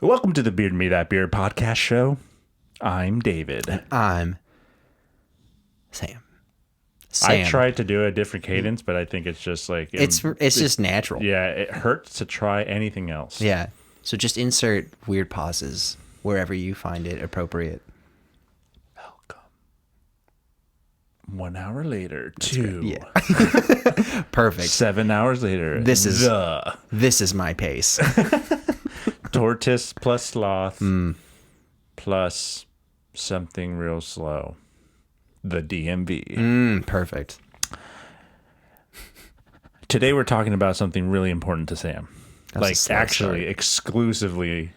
Welcome to the Beard Me That Beer podcast show. I'm David. I'm Sam. I tried to do a different cadence, but I think it's just like... It's just natural. Yeah, it hurts to try anything else. Yeah. So just insert weird pauses wherever you find it appropriate. Welcome. 1 hour later, two. Yeah. Perfect. 7 hours later, This is my pace. Tortoise plus sloth plus something real slow. The DMV. Perfect. Today we're talking about something really important to Sam. Exclusively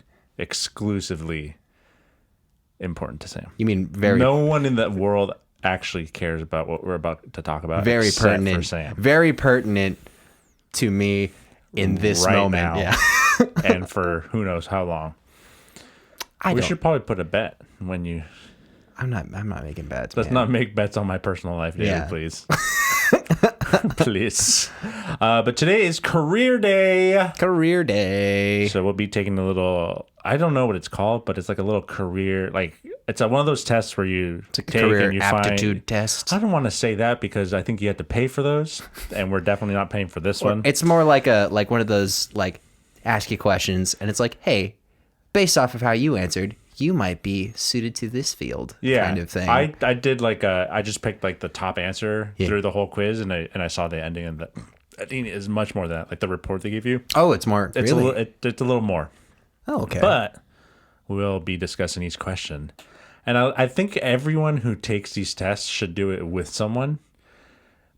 important to Sam. You mean No one in the world actually cares about what we're about to talk about. Very pertinent. For Sam. Very pertinent to me in this right moment. Now. Yeah. And for who knows how long. We should probably put a bet when you... I'm not making bets. Let's not make bets on my personal life, David, please. Please. But today is career day. Career day. So we'll be taking a little... I don't know what it's called, but it's like a little career... It's one of those tests where you take career and you aptitude test. I don't want to say that because I think you have to pay for those, and we're definitely not paying for this one. It's more like one of those ask you questions, and it's like, hey, based off of how you answered, you might be suited to this field, kind of thing. I did I just picked the top answer through the whole quiz, and I saw the ending, and I think it is much more than that. The report they give you. Oh, it's more. It's really? It's a little more. Oh, okay. But we'll be discussing each question, and I think everyone who takes these tests should do it with someone,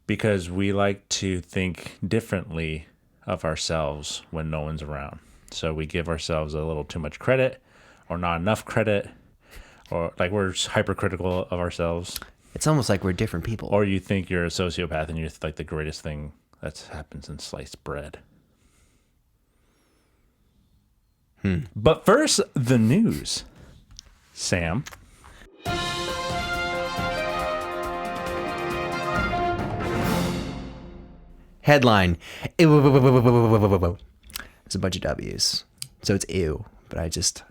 because we like to think differently of ourselves when no one's around. So we give ourselves a little too much credit or not enough credit, or we're hypercritical of ourselves. It's almost like we're different people. Or you think you're a sociopath and you're the greatest thing that's happened since sliced bread. But first, the news. Sam. Headline. It's a bunch of W's. So it's ew. But I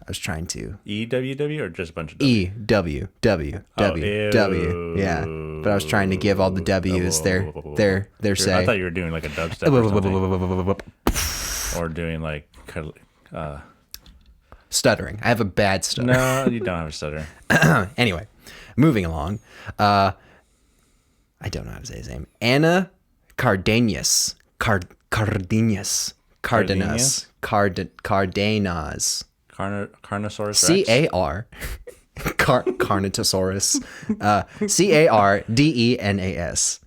was trying to. EWW or just a bunch of W's? EWW. Yeah. But I was trying to give all the W's their say. I thought you were doing a dubstep or something. Or doing stuttering. I have a bad stutter. No, you don't have a stutter. Anyway, moving along. I don't know how to say his name. Anna Cardenas. Cardenas. Cardenas. Carnosaurus C-A-R. Carnotaurus. C-A-R-D-E-N-A-S.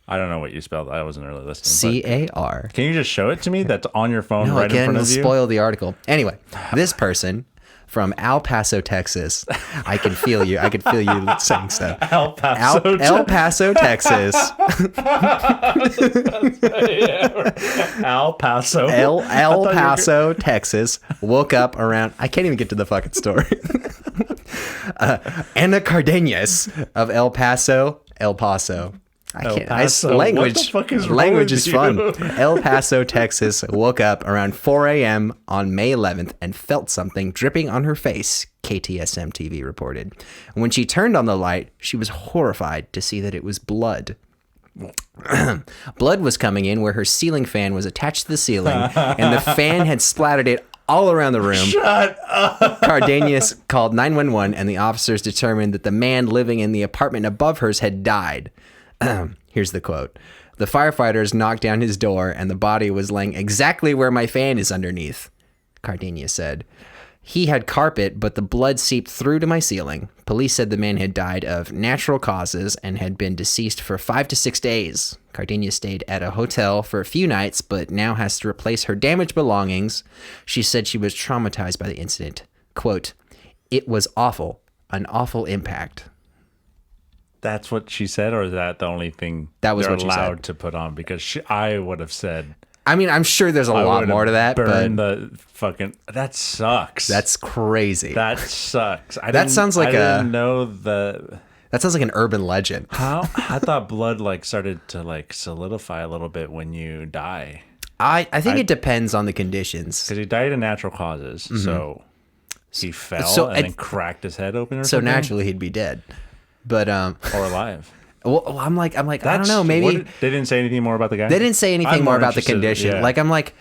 I don't know what you spelled. I wasn't really listening. C-A-R. Can you just show it to me? That's on your phone in front of you? Spoil the article. Anyway, this person from El Paso, Texas. I can feel you. I can feel you saying stuff. El Paso, Texas. El Paso. El Paso, Texas. Woke up around... I can't even get to the fucking story. Anna Cardenas of El Paso. Language is fun. El Paso, Texas woke up around 4 a.m. on May 11th and felt something dripping on her face, KTSM TV reported. When she turned on the light, she was horrified to see that it was blood. Blood was coming in where her ceiling fan was attached to the ceiling, and the fan had splattered it all around the room. Shut up. Cardenas called 911, and the officers determined that the man living in the apartment above hers had died. Here's the quote. The firefighters knocked down his door and the body was laying exactly where my fan is underneath, Cardenas said. He had carpet, but the blood seeped through to my ceiling. Police said the man had died of natural causes and had been deceased for 5 to 6 days. Cardenas stayed at a hotel for a few nights, but now has to replace her damaged belongings. She said she was traumatized by the incident. Quote, it was awful, an awful impact. That's what she said, or is that the only thing that was they're what she allowed said? To put on? Because I would have said... I mean, I'm sure there's a lot more to that, but... That sucks. That's crazy. That sucks. That sounds like didn't know the... That sounds like an urban legend. How? I thought blood started to solidify a little bit when you die. I think it depends on the conditions. Because he died of natural causes, so he fell and then cracked his head open or So something? naturally he'd be dead. But Or alive. well, I'm like, I don't know. Maybe They didn't say anything more about the guy? they didn't say anything I'm more about the interested, condition. yeah. Like, I'm like,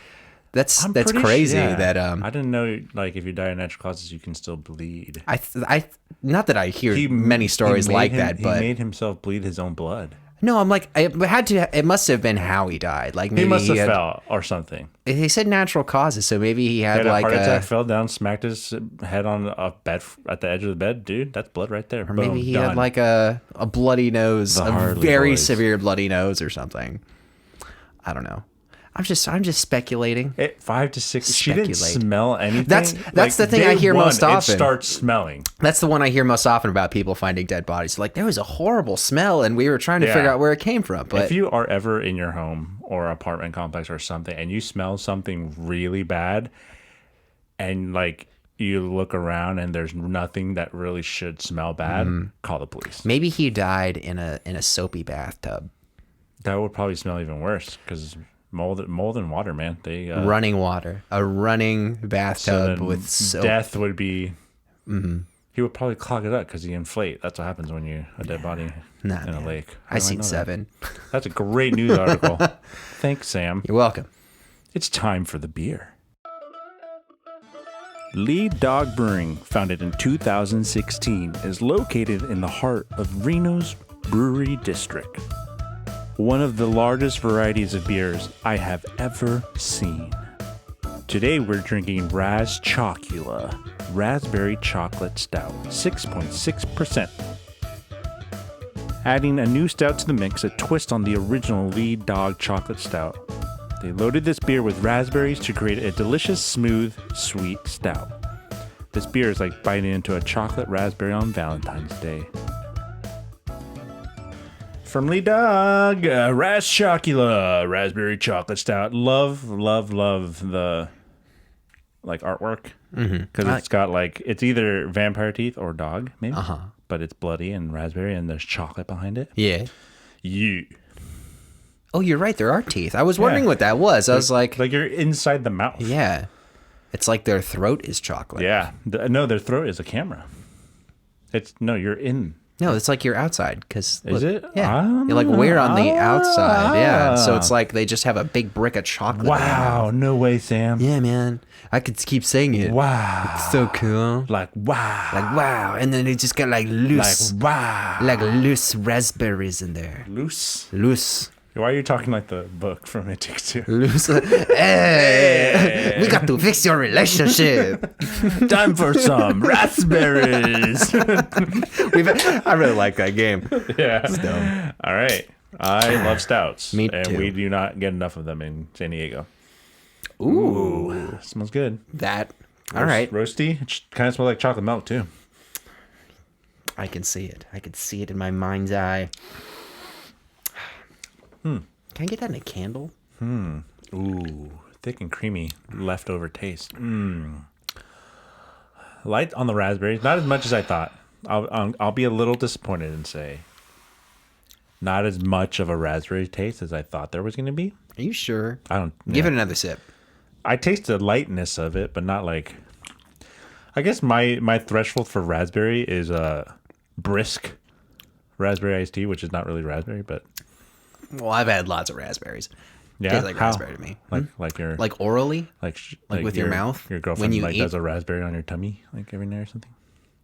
that's pretty crazy yeah. that I didn't know, like, if you die of natural causes, you can still bleed. I not that I hear many stories He like made that, but he made himself bleed his own blood. no, I'm like, it must have been how he died. Like, maybe He must have had, fell or something. They said natural causes, so maybe he He had had like a heart a, attack, fell down, smacked his head on a bed at the edge of the bed. Dude, that's blood right there. or Boom, maybe he done. had like a bloody nose, The a Harley very Boys. severe bloody nose or something. I don't know. I'm just speculating. 5 to 6. She didn't Speculate. smell anything. That's the thing I day hear one, most often. It starts smelling. That's the one I hear most often about people finding dead bodies. Like, there was a horrible smell, and we were trying to Yeah. figure out where it came from. But If you are ever in your home or apartment complex or something and you smell something really bad and like you look around and there's nothing that really should smell bad, call the police. maybe he died in a soapy bathtub, That would probably smell even worse because mold and water, man. They running water, a running so bathtub then with soap. death would be. He would probably clog it up because he inflate. That's what happens when you a dead body Nah, in a man. lake. How I do seen know that? 7. That's a great news article. Thanks, Sam. You're welcome. It's time for the beer. Lead Dog Brewing, founded in 2016, is located in the heart of Reno's Brewery District. One of the largest varieties of beers I have ever seen. Today we're drinking Raz Chocula Raspberry Chocolate Stout, 6.6%. Adding a new stout to the mix, a twist on the original Lead Dog Chocolate Stout. They loaded this beer with raspberries to create a delicious, smooth, sweet stout. This beer is like biting into a chocolate raspberry on Valentine's Day. From Lead Dog, Raz Chocula Raspberry Chocolate Stout. Love the like artwork because it's got like it's either vampire teeth or dog maybe, but it's bloody and raspberry and there's chocolate behind it. Yeah. You Oh, you're right. There are teeth. I was wondering what that was. I was like, you're inside the mouth. yeah. It's like their throat is chocolate. Yeah. No, their throat is a camera. You're in. No, it's like you're outside. Because Is it? Yeah. I don't You're like, know. we're on the outside. Yeah. So it's like they just have a big brick of chocolate. Wow. No way, Sam. Yeah, man. I could keep saying it. Wow. It's so cool. Like, wow. Like, wow. And then they just got like loose, wow. like loose raspberries in there. Loose. Loose. Why are you talking like the book from It Takes Two? Loose. Hey, we got to fix your relationship. Time for some raspberries. I really like that game. Yeah. All right. I love stouts. Me And too. we do not get enough of them in San Diego. Ooh. Smells good. That. All right. Roasty. It kind of smells like chocolate milk, too. I can see it. I can see it in my mind's eye. Can I get that in a candle? Ooh. Thick and creamy leftover taste. Light on the raspberries. Not as much as I thought. I'll be a little disappointed and say not as much of a raspberry taste as I thought there was going to be. Are you sure? I don't... Give yeah. it another sip. I taste the lightness of it, but not like... I guess my threshold for raspberry is brisk raspberry iced tea, which is not really raspberry, but... Well, I've had lots of raspberries. Yeah, Tastes like how? raspberry to me. Like your... Like orally? Like with your mouth? Your girlfriend When you like eat? does a raspberry on your tummy like every night or something.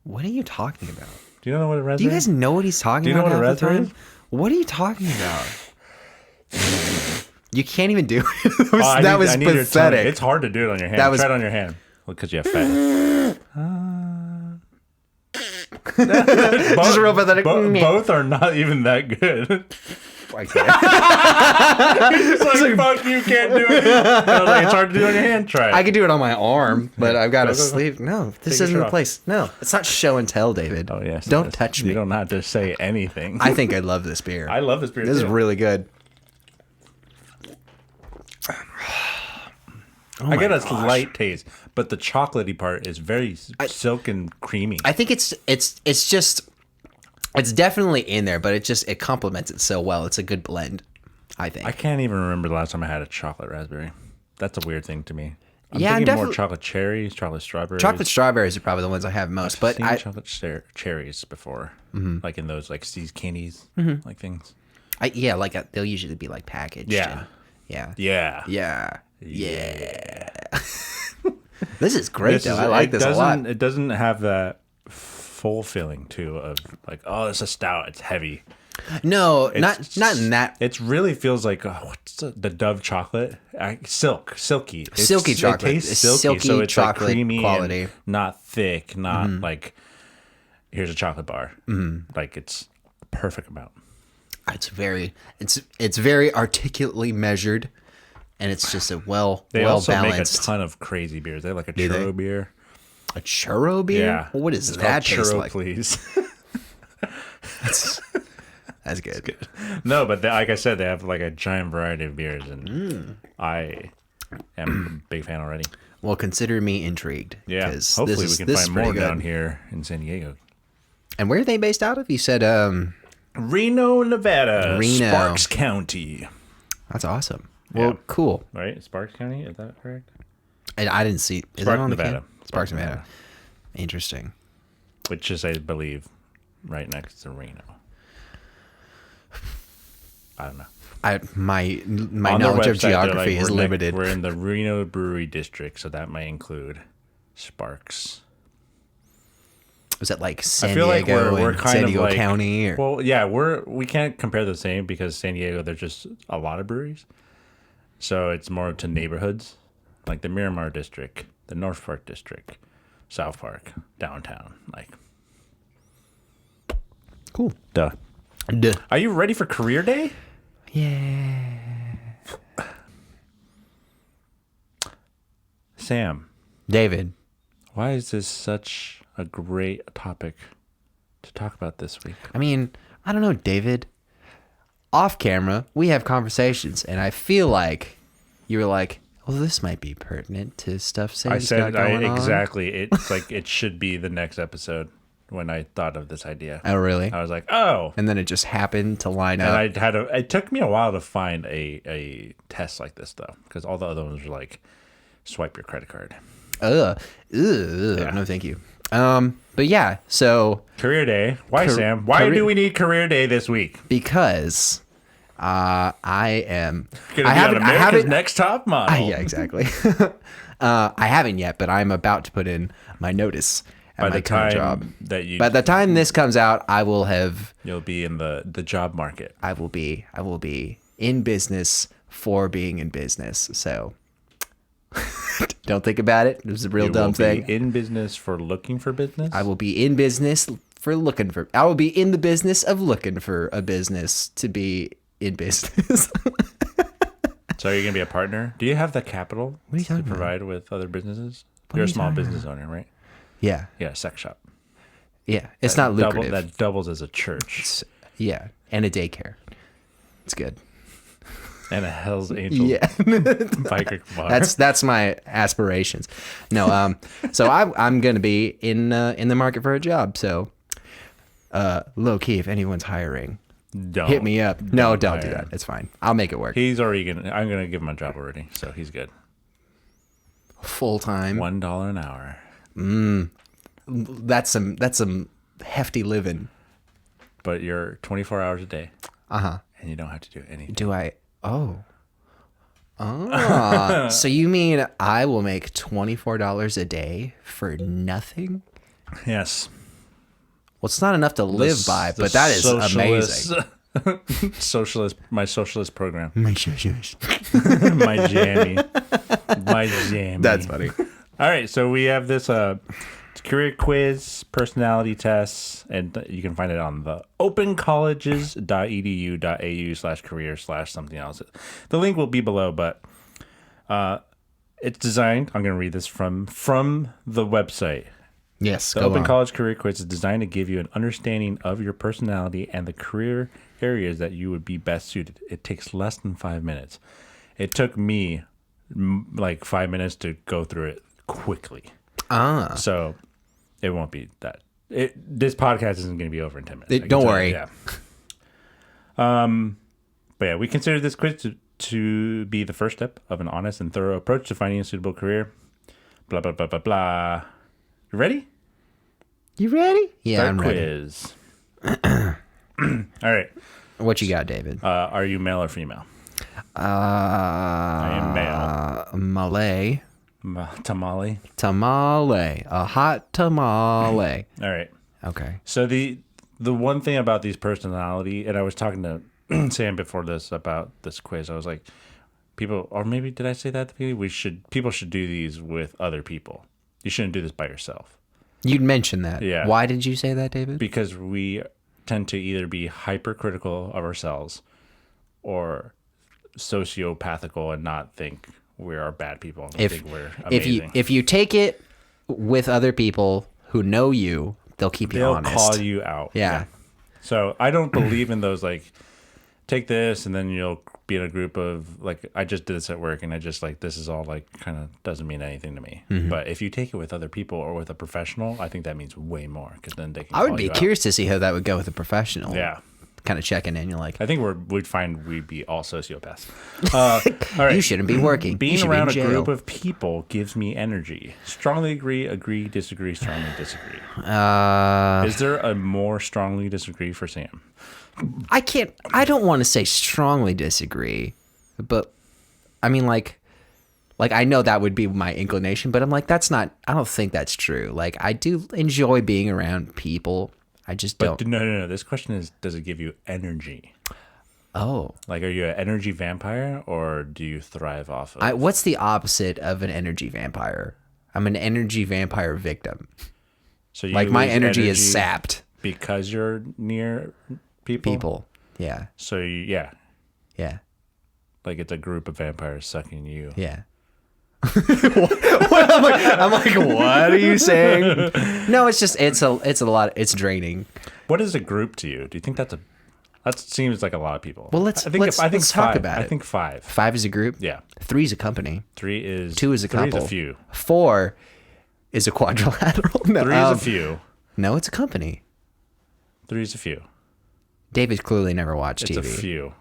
What are you talking about? Do you know what a raspberry? Do you guys know what he's talking Do you know about? what a half the raspberry time? What are you talking about? You can't even do it. That was I need your tummy. pathetic. It's hard to do it on your hand. That was- Try it on your hand. Well, because you have fat. Just real pathetic. Both are not even that good. I can't. It's like, fuck, you can't do it. I was like, it's hard to do on your hand. Try it. I could do it on my arm, but I've got to Go, go, go. sleep. No, this Take your isn't shirt the off. place. No, it's not show and tell, David. Oh, yes. it Don't is. touch You me. don't have to say anything. I think I love this beer. I love this beer. This is too. really good. I get a light taste, but the chocolatey part is very silk and creamy. I think it's definitely in there, but it complements it so well. It's a good blend, I think. I can't even remember the last time I had a chocolate raspberry. That's a weird thing to me. I'm Yeah, thinking more definitely. chocolate cherries, chocolate strawberries. Chocolate strawberries are probably the ones I have most, but I've seen chocolate cherries before, like in those like these candies, like things. yeah, like they'll usually be like packaged. Yeah. Yeah. Yeah. Yeah. Yeah. This is great though. I like this a lot. It doesn't have that full feeling too of like, oh, it's a stout. It's heavy. No, not in that. It really feels like what's the Dove chocolate? Silky. Silky chocolate. It tastes It's silky, silky so it's like chocolate creamy quality. and not thick. Not like here's a chocolate bar. Like it's a perfect amount. It's very articulately measured, and it's just a well They also balanced. make a ton of crazy beers. They have like a churro beer. A churro beer? Yeah. Well, what does It's that called taste churro, like? please. That's good. No, but like I said, they have like a giant variety of beers, and I am a big fan already. Well, consider me intrigued. Yeah, 'cause hopefully this we is can find more pretty good. down here in San Diego. And where are they based out of? You said Reno, Nevada, Reno. Sparks County. that's awesome. Well, Yeah. cool. Right, Sparks County, is that correct? And I didn't see. Is Sparks, that on the Nevada. can? Sparks, Nevada. Interesting. Which is, I believe, right next to Reno. I don't know. My On their knowledge of website, they're geography like, is limited. We're in the Reno Brewery District, so that might include Sparks. Was that like San I feel like Diego we're and kind San of Diego like, County? Or? Well, yeah, we can't compare the same because San Diego, there's just a lot of breweries. So it's more to neighborhoods, like the Miramar District, the North Park District, South Park, downtown. Like, Cool. duh. Duh. Are you ready for Career Day? Yeah. Sam, David. why is this such a great topic to talk about this week? I mean, I don't know, David. Off camera, we have conversations, and I feel like you were like, well, this might be pertinent to stuff Sam's got going on. Exactly. It's like it should be the next episode when I thought of this idea. Oh, really? I was like, oh. And then it just happened to line And up. it took me a while to find a test like this though, because all the other ones were like, swipe your credit card. Ugh. No, thank you. But yeah, so Career Day. Why, Sam? Why do we need Career Day this week? because I am. Gonna be on America's Next Top Model. Yeah, exactly. I haven't yet, but I'm about to put in my notice at By my the current time job. that you, By the time this comes out, I will have. you'll be in the job market. I will be in business for being in business. So don't think about it. It was a real You dumb will thing. be in business for looking for business. I will be in business for looking for. I will be in the business of looking for a business to be in business. So you're gonna be a partner? Do you have the capital are you to talking about? provide with other businesses? are You're a you small talking business owner, right? Yeah, Yeah, sex shop. yeah. It's not lucrative. That doubles as a church Yeah, and a daycare. It's good. and a Hell's Angel Yeah, biker bar. that's my aspirations. No, so I'm gonna be in the market for a job. So, low key, if anyone's hiring, Don't hit me up. No, don't do hire. that. It's fine. I'll make it work. He's already gonna. I'm gonna give him a job already, so he's good. Full time. $1 an hour. That's some hefty living. But you're 24 hours a day, And you don't have to do anything. do I? Oh. So you mean I will make $24 a day for nothing? Yes. Well, it's not enough to live by, but that is amazing. My socialist program. My shush. My jammy. My jammy. That's funny. All right, so we have this career quiz, personality tests, and you can find it on the opencolleges.edu.au/career/something else. The link will be below, but it's designed. I'm going to read this from the website. Yes, The go Open on. College Career Quiz is designed to give you an understanding of your personality and the career areas that you would be best suited. It takes less than 5 minutes. It took me like 5 minutes to go through it quickly. So it won't be that. This podcast isn't going to be over in 10 minutes. Don't worry. Yeah. But yeah, we consider this quiz to be the first step of an honest and thorough approach to finding a suitable career. Blah, blah, blah, blah, blah. You ready? You ready? Yeah, Start I'm ready. quiz. All right. What you got, David? Are you male or female? I am male. Malay. Tamale. Tamale. A hot tamale. All right. Okay. So the one thing about these personality, and I was talking to Sam before this about this quiz. I was like, people, or maybe did I say that at the beginning? People should do these with other people. You shouldn't do this by yourself. You'd mentioned that. Yeah. Why did you say that, David? Because we tend to either be hypercritical of ourselves or sociopathical and not think we are bad people. And think we're amazing. If you take it with other people who know you, they'll keep you honest. They'll call you out. Yeah. So I don't believe in those, like, take this and then you'll be in a group of, like, I just did this at work and I just, like, this is all, like, kind of doesn't mean anything to me. Mm-hmm. But if you take it with other people or with a professional, I think that means way more because then they can I would call be you out. curious to see how that would go with a professional. Yeah. Kind of checking in. You're like, I think we'd find we'd be all sociopaths. All right. you shouldn't be working. You Being should around a be in jail. group of people gives me energy. Strongly agree, disagree, strongly disagree. Is there a more strongly disagree for Sam? I don't want to say strongly disagree, but I mean, like I know that would be my inclination, but I'm like, I don't think that's true. Like, I do enjoy being around people. I just don't. But no. This question is, does it give you energy? Oh. Like, are you an energy vampire or do you thrive off of? What's the opposite of an energy vampire? I'm an energy vampire victim. So you Like, my lose energy is sapped. because you're near people. Yeah. So yeah, Yeah. like it's a group of vampires sucking you. Yeah. I'm like, what are you saying? No, it's just it's a lot. It's draining. What is a group to you? Do you think that seems like a lot of people? Well, let's I think talk five. about it. I think 5. 5 is a group. Yeah. 3 is a company. 3 is 2 is a 3 couple. is a few. 4 is a quadrilateral. No, 3 is a few. No, it's a company. 3 is a few. David's clearly never watched It's TV. a few.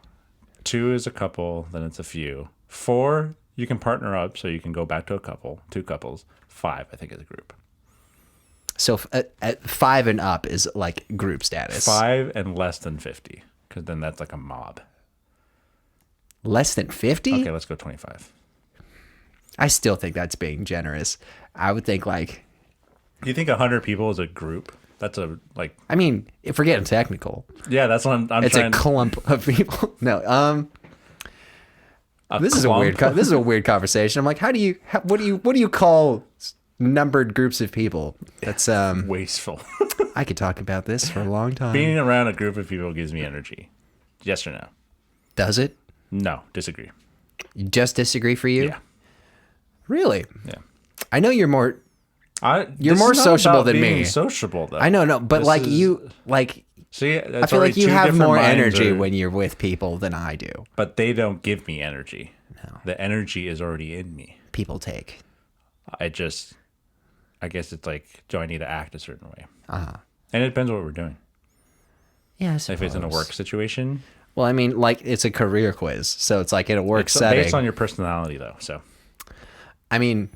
2 is a couple. Then it's a few. 4, you can partner up, so you can go back to a couple. 2 couples. 5, I think, is a group. So at 5 and up is like group status. 5 and less than 50, because then that's like a mob. Less than 50? Okay, let's go 25. I still think that's being generous. I would think like, Do you think 100 people is a group? That's a like. I mean, if we're getting technical, Yeah, that's what I'm it's trying. a clump of people. No, this is a clump? weird. This is a weird conversation. I'm like, what do you call numbered groups of people? That's Wasteful. I could talk about this for a long time. Being around a group of people gives me energy. Yes or no? Does it? No, disagree. You just disagree for you? Yeah. Really? Yeah. I know you're more. You're This more is not sociable about than being me. Sociable though. I know, no, but This like is- you, like See, I feel like you have more energy when you're with people than I do. But they don't give me energy. No. The energy is already in me. People take. I guess it's like, do I need to act a certain way? Uh-huh. And it depends what we're doing. Yeah, I If it's in a suppose. work situation, Well, I mean, like it's a career quiz, so it's like in a work it's setting. based on your personality though. I mean,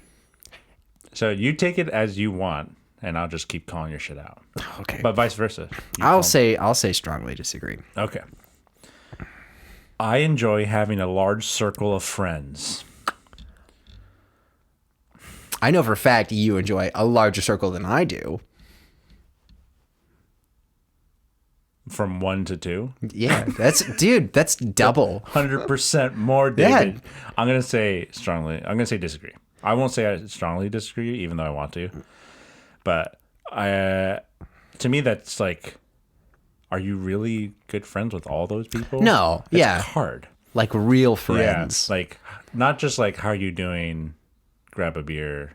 So you take it as you want, and I'll just keep calling your shit out. okay. But vice versa. I'll say strongly disagree. Okay. I enjoy having a large circle of friends. I know for a fact you enjoy a larger circle than I do. From 1 to 2. Yeah, that's double. 100% more, David. I'm going to say strongly. I'm going to say disagree. I won't say I strongly disagree, even though I want to. But to me, that's like, are you really good friends with all those people? No, It's yeah. hard. Like real friends. Yeah, like not just like how are you doing, grab a beer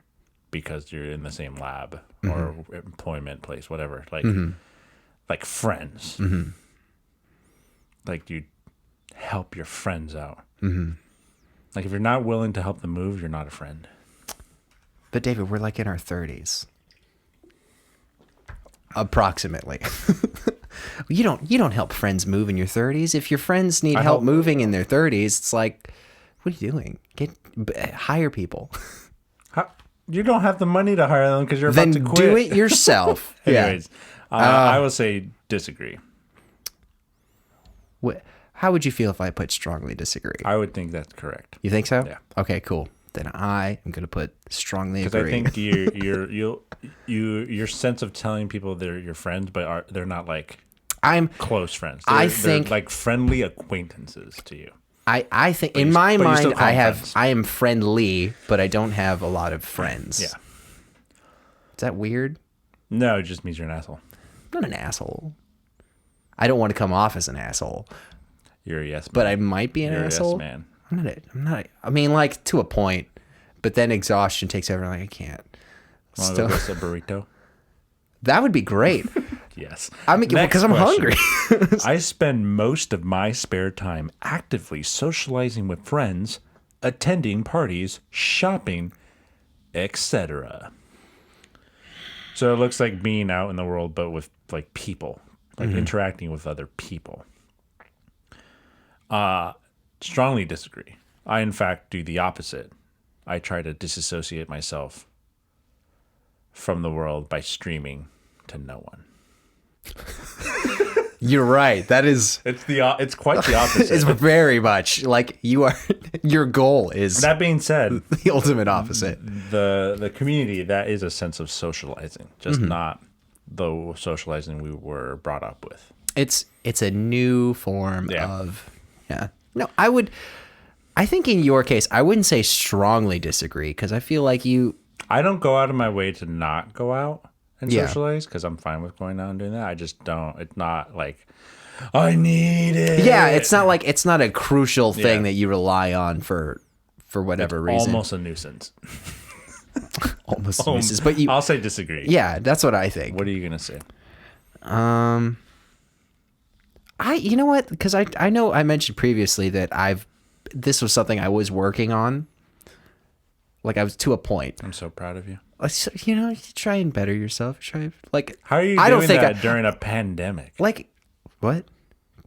because you're in the same lab or employment place, whatever. Like friends. Like you help your friends out. Like if you're not willing to help them move, you're not a friend. But David, we're like in our 30s. approximately. You don't help friends move in your 30s. If your friends need help moving in their 30s, it's like, what are you doing? Hire people. You don't have the money to hire them because you're Then about to quit. do it yourself. Anyways, I will say disagree. How would you feel if I put strongly disagree? I would think that's correct. You think so? Yeah. Okay, cool. Then I am going to put strongly agree. Because I think your sense of telling people they're your friends, but they're not like close friends. They're like friendly acquaintances to you. I think in my mind friends. I am friendly, but I don't have a lot of friends. Yeah. Is that weird? No, it just means you're an asshole. I'm not an asshole. I don't want to come off as an asshole. You're a yes man. But I might be an You're asshole. A yes man. I'm not. I mean, like to a point, but then exhaustion takes over. Like I can't. Want to go get a burrito? That would be great. Yes. I mean, because I'm hungry. I spend most of my spare time actively socializing with friends, attending parties, shopping, etc. So it looks like being out in the world, but with like people, like interacting with other people. Strongly disagree. I, in fact, do the opposite. I try to disassociate myself from the world by streaming to no one. You're right. That is. It's quite the opposite. It's very much like you are. Your goal is. That being said, the ultimate opposite. The community, that is a sense of socializing, just not the socializing we were brought up with. It's a new form of. Yeah. No, I think in your case, I wouldn't say strongly disagree because I feel like I don't go out of my way to not go out and socialize because I'm fine with going out and doing that. I just don't. It's not like I need it. Yeah, it's not a crucial thing that you rely on for whatever reason. Almost a nuisance. Almost a nuisance, but I'll say disagree. Yeah, that's what I think. What are you gonna say? You know what? Because I know I mentioned previously that this was something I was working on. Like I was to a point. I'm so proud of you. You know, you try and better yourself. How are you doing that during a pandemic? Like, what?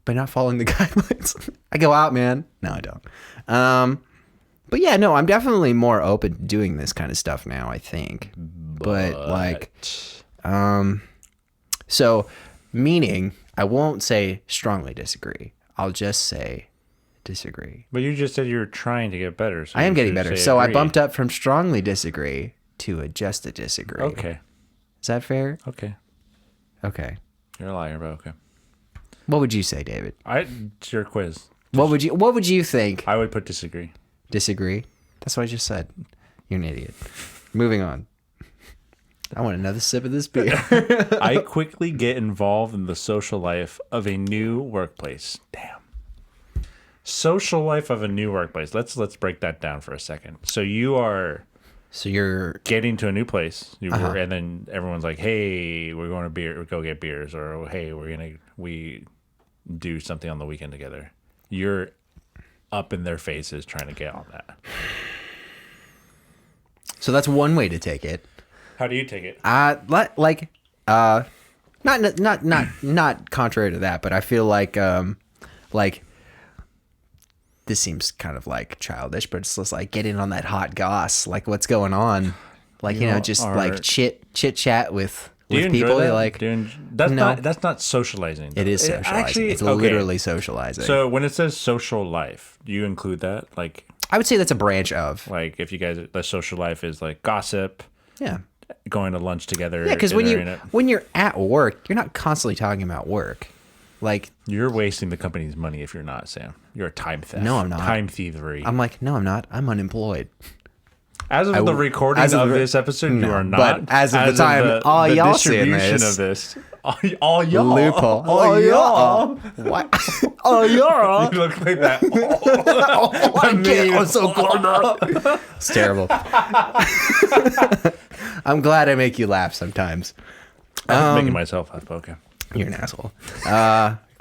By not following the guidelines. I go out, man. No, I don't. But yeah, no, I'm definitely more open to doing this kind of stuff now, I think. But like, so meaning I won't say strongly disagree. I'll just say disagree. But you just said you were trying to get better. So I am getting better. So agree. I bumped up from strongly disagree to just a disagree. Okay. Is that fair? Okay. Okay. You're a liar, but okay. What would you say, David? It's your quiz. What would you think? I would put disagree. Disagree? That's what I just said. You're an idiot. Moving on. I want another sip of this beer. I quickly get involved in the social life of a new workplace. Damn. Social life of a new workplace. Let's break that down for a second. So you're getting to a new place, and then everyone's like, "Hey, we're going to go get beers," or "Hey, we do something on the weekend together." You're up in their faces trying to get on that. So that's one way to take it. How do you take it? Not contrary to that, but I feel like this seems kind of like childish, but it's just like getting on that hot goss, like what's going on, like like chit chat with people. They like that's not socializing. It is socializing. It's literally socializing. So when it says social life, do you include that? Like, I would say that's a branch of. Like, if you guys, the social life is like gossip. Yeah. Going to lunch together. Yeah, because when you're at work, you're not constantly talking about work. Like, you're wasting the company's money if you're not, Sam. You're a time theft. No, I'm not. Time thievery. I'm like, no, I'm not. I'm unemployed. As of the recording of this episode, you are not. But as of the time, all y'all seeing this. All y'all. Loophole. All y'all. What? All y'all. You look like that. I can't. I'm so cold up. It's terrible. I'm glad I make you laugh sometimes. I'm making myself laugh, but okay. You're an asshole.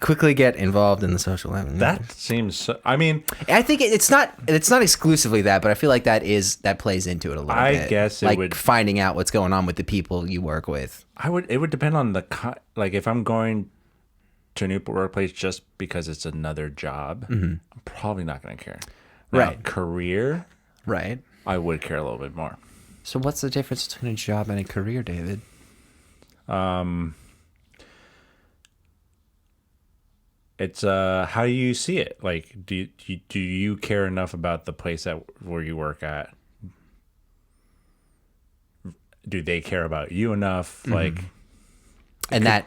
Quickly get involved in the social life. That seems. So, I mean, I think it's not exclusively that, but I feel like that plays into it a little bit. I guess it like would finding out what's going on with the people you work with. It would depend on like if I'm going to a new workplace just because it's another job, I'm probably not going to care. Now, Right. Career, Right. I would care a little bit more. So what's the difference between a job and a career, David? It's how you see it. Like, do you care enough about the place where you work at? Do they care about you enough? Like, And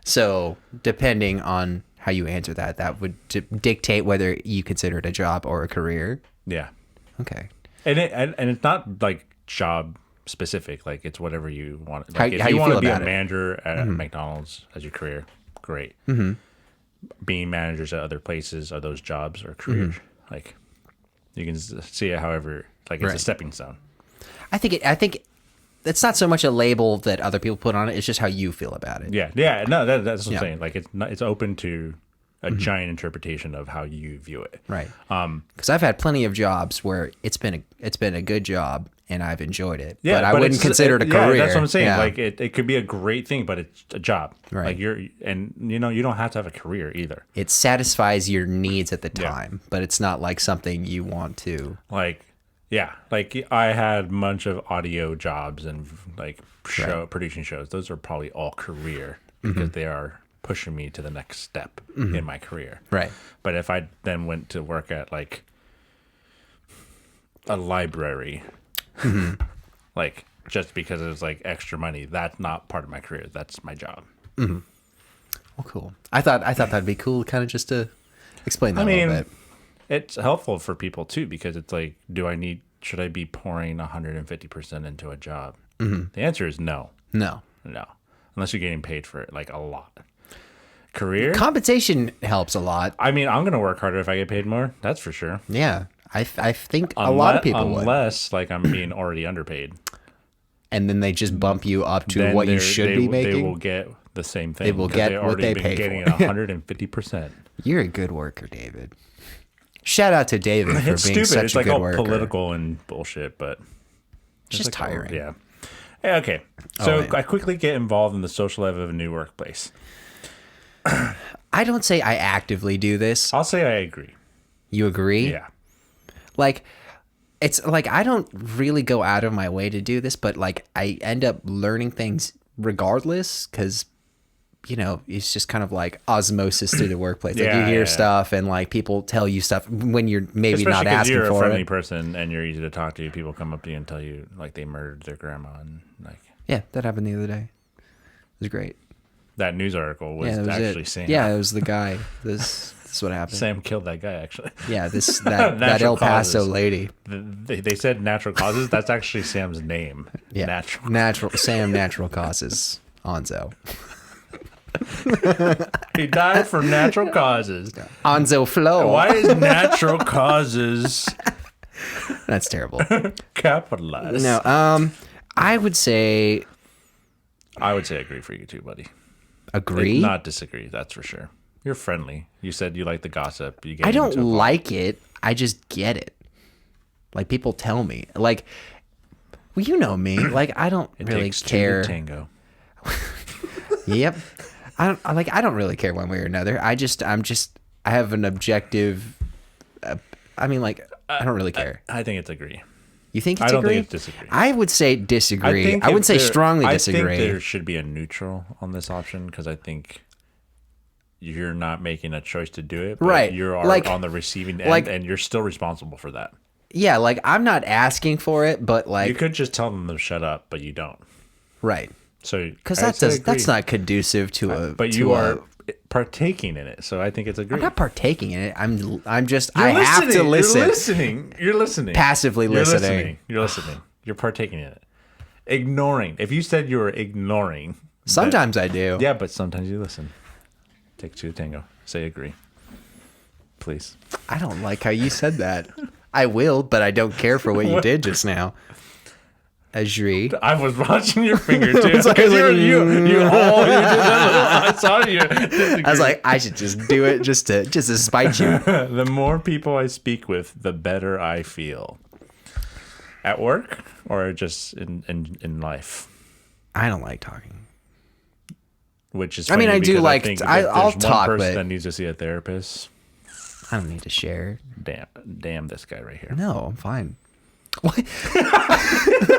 so depending on how you answer that would dictate whether you consider it a job or a career. yeah. Okay. And it's not like job specific. Like, it's whatever you want. Like, if how you you want to feel be a about it. manager at McDonald's as your career, great. Being managers at other places, are those jobs or careers? Like, you can see it however. Like, it's a Right. stepping stone. I think it's not so much a label that other people put on it. It's just how you feel about it. Yeah. No, that's what I'm Yeah. saying. Like, it's open to a giant interpretation of how you view it. Right. Because I've had plenty of jobs where it's been a good job and I've enjoyed it. Yeah, but I wouldn't consider it a career. Yeah, that's what I'm saying. Yeah. Like, it could be a great thing, but it's a job. Right. Like, you don't have to have a career either. It satisfies your needs at the Yeah. time, but it's not like something you want to. Like, yeah, like I had a bunch of audio jobs and like producing shows. Those are probably all career because they are pushing me to the next step in my career. Right. But if I then went to work at like a library, like just because it was like extra money, that's not part of my career. That's my job. Well, cool. I thought that'd be cool, kind of just to explain that a little bit. It's helpful for people too because it's like, should I be pouring 150% into a job? The answer is no, No. unless you're getting paid for it like a lot. Career, Compensation helps a lot. I mean, I'm gonna work harder if I get paid more. That's for sure. Yeah. I think a lot of people would. Unless like I'm being already underpaid. And then they just bump you up to Then what you they're- should they, be They making. will get the same thing. They will 'cause get they've what already they been pay getting for. 150%. You're a good worker, David. Shout out to David for being It's stupid. such It's a like good all worker. political and bullshit, but It's just tiring. yeah. Hey, okay. So man. I quickly get involved in the social life of a new workplace. I don't say I actively do this. I'll say I agree. You agree? Yeah. Like, it's like I don't really go out of my way to do this, but like I end up learning things regardless because, it's just kind of like osmosis through the workplace. Like you hear stuff and like people tell you stuff when you're maybe Especially not 'cause asking you're a for friendly it. person and you're easy to talk to. People come up to you and tell you like they murdered their grandma and like Yeah, that happened the other day. It was great. that news article was Yeah, that was actually it. Sam. Yeah, it was the guy. This is what happened. Sam killed that guy actually. Yeah, that Natural El Paso causes. lady. They said natural causes. That's actually Sam's name. Yeah, Natural. natural causes. Onzo. He died from natural causes. Onzo Flow. Why is natural causes That's terrible. capitalized? No, I would say I would say agree for you too, buddy. agree. Not disagree. That's for sure. You're friendly. You said you like the gossip. You get I don't into it. like it. I just get it. Like people tell me. Like, well, you know me. Like I don't It really takes two to care. tango. Yep. I don't really care one way or another. I have an objective. I mean, like, I don't really care. I think it's agree. You think it's I don't agree? think it's disagree. I would say disagree. I if wouldn't say there- strongly I disagree. think there should be a neutral on this option because I think you're not making a choice to do it. But Right. You are Like- on the receiving end, like- and you're still responsible for that. Yeah, like I'm not asking for it, but You like could just tell them to shut up, but you don't. right. So Because I'd say that's agree. not conducive to a. But to you a- are partaking in it, so I think it's agree. I'm not partaking in it. I'm just. You're I have to listen. You're listening. You're listening. Passively You're listening. You're listening. You're partaking in it. Ignoring. If you said you were ignoring. Sometimes I do. Yeah, but sometimes you listen. Take two to tango. Say agree. Please. I don't like how you said that. I will, but I don't care for what you did just now. Agree. I was watching your finger too. You You did that. I saw you. I was like, I should just do it just to spite you. The more people I speak with, the better I feel. At work or just in life? I don't like talking. Which is I mean, funny I do because like- think that I'll there's talk, one person but- that needs to see a therapist. I don't need to share. Damn this guy right here. No, I'm fine. What?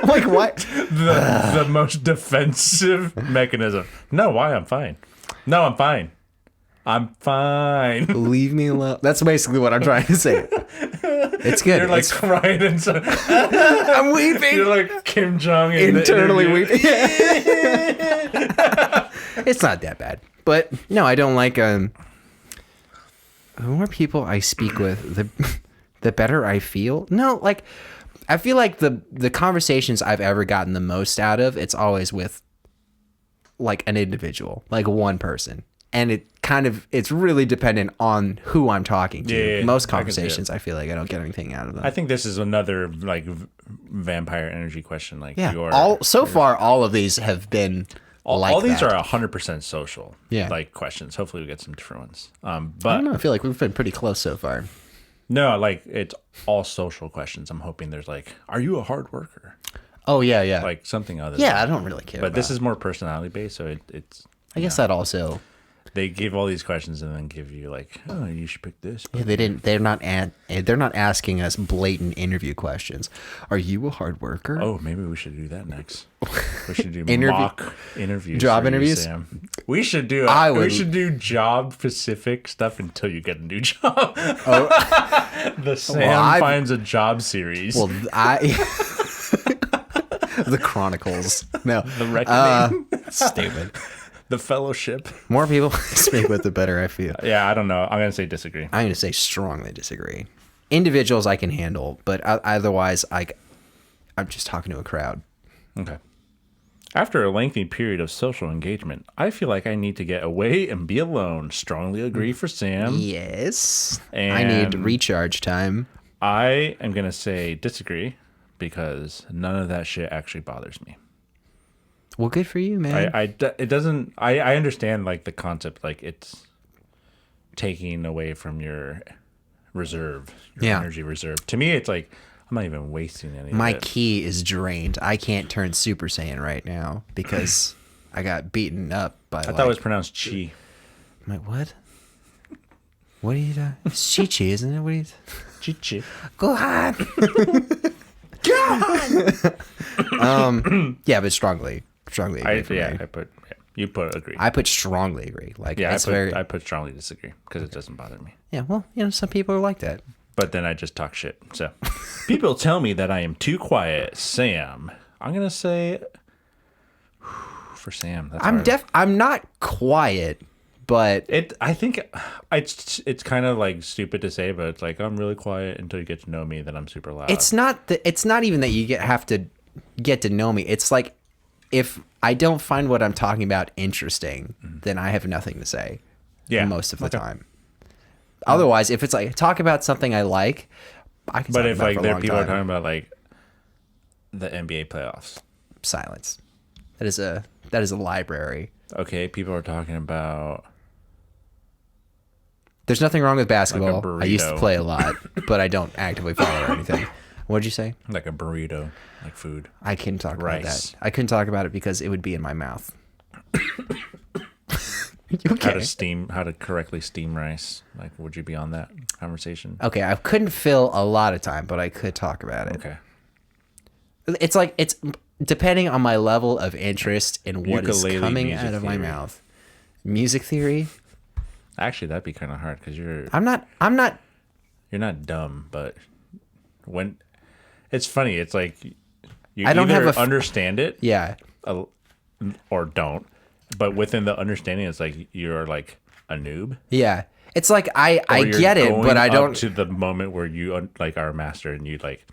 Like what? The most defensive mechanism. No, why? I'm fine. No, I'm fine. I'm fine. Leave me alone. That's basically what I'm trying to say. It's good. You're like It's- crying inside. I'm weeping. You're like Kim Jong in Internally the weeping. It's not that bad. But no, I don't like the more people I speak with, the better I feel. No, like I feel like the conversations I've ever gotten the most out of, it's always with like an individual, like one person. And it's really dependent on who I'm talking to. Yeah, Most I can see it. conversations, I feel like I don't get anything out of them. I think this is another like vampire energy question. Like Yeah. your So far, all of these have been like all these that. are 100% social. Yeah. Like questions. Hopefully we get some different ones. I don't But know. I feel like we've been pretty close so far. no, like it's all social questions. I'm hoping there's like, are you a hard worker? Oh yeah, yeah, Like something other. yeah. I than don't really care. But this about- is more personality based, so it's. I guess that also. They give all these questions and then give you like, oh, you should pick this. Yeah, they didn't. They're not. They're not asking us blatant interview questions. Are you a hard worker? Oh, maybe we should do that next. We should do Interview- mock interviews. Job for you, interviews? Sam. We should do. I We would- should do job specific stuff until you get a new job. The Sam I've- finds a job series. Well, the Chronicles. No, the reckoning. stupid. The fellowship. More people I speak with, the better I feel. Yeah, I don't know. I'm gonna say disagree. I'm going to say strongly disagree. Individuals I can handle, but otherwise, I'm just talking to a crowd. Okay. After a lengthy period of social engagement, I feel like I need to get away and be alone. Strongly agree for Sam. Yes, I need And- recharge time. I am going to say disagree because none of that shit actually bothers me. Well, good for you, man. It doesn't, I understand like the concept, like it's taking away from your reserve, your Yeah. energy reserve. To me, it's like, I'm not even wasting any My of it. ki is drained. I can't turn Super Saiyan right now because I got beaten up by. I thought it was pronounced chi. I'm like, what? What are you doing? It's Chi Chi, isn't it? What are you? Chi. Go on. Yeah, but strongly agree for me. You put agree. I put strongly agree. Like, Yeah, it's I put strongly disagree because it doesn't bother me. yeah. Well, some people are like that. But then I just talk shit. So people tell me that I am too quiet. Sam, I'm gonna say for Sam. That's hard. I'm not quiet, but I think it's kind of like stupid to say, but it's like I'm really quiet until you get to know me. Then I'm super loud. it's not even that you have to get to know me. It's like if I don't find what I'm talking about interesting, then I have nothing to say. Yeah. Most of the Okay. time. Otherwise, if it's like talk about something I like, I can. But talk if about it like for a there long people are time. talking about like the NBA playoffs, Silence. That is a library. okay, people are talking about There's nothing wrong with basketball. I used to burrito. play a lot, but I don't actively follow or anything. What'd you say? like a burrito, like food. I couldn't talk about Rice. that. I couldn't talk about it because it would be in my mouth. You How okay? how to correctly steam rice. Like, would you be on that conversation? Okay, I couldn't fill a lot of time, but I could talk about it. Okay. It's like it's depending on my level of interest in what is Ukulele coming music out of my theory. mouth. Music theory? Actually, that'd be kind of hard because you're I'm not not dumb, but when it's funny, it's like you I don't either have a understand it yeah. or don't. But within the understanding, it's like you're like a noob. Yeah. It's like I Or you're get it, going but I up don't to the moment where you like are a master and you like,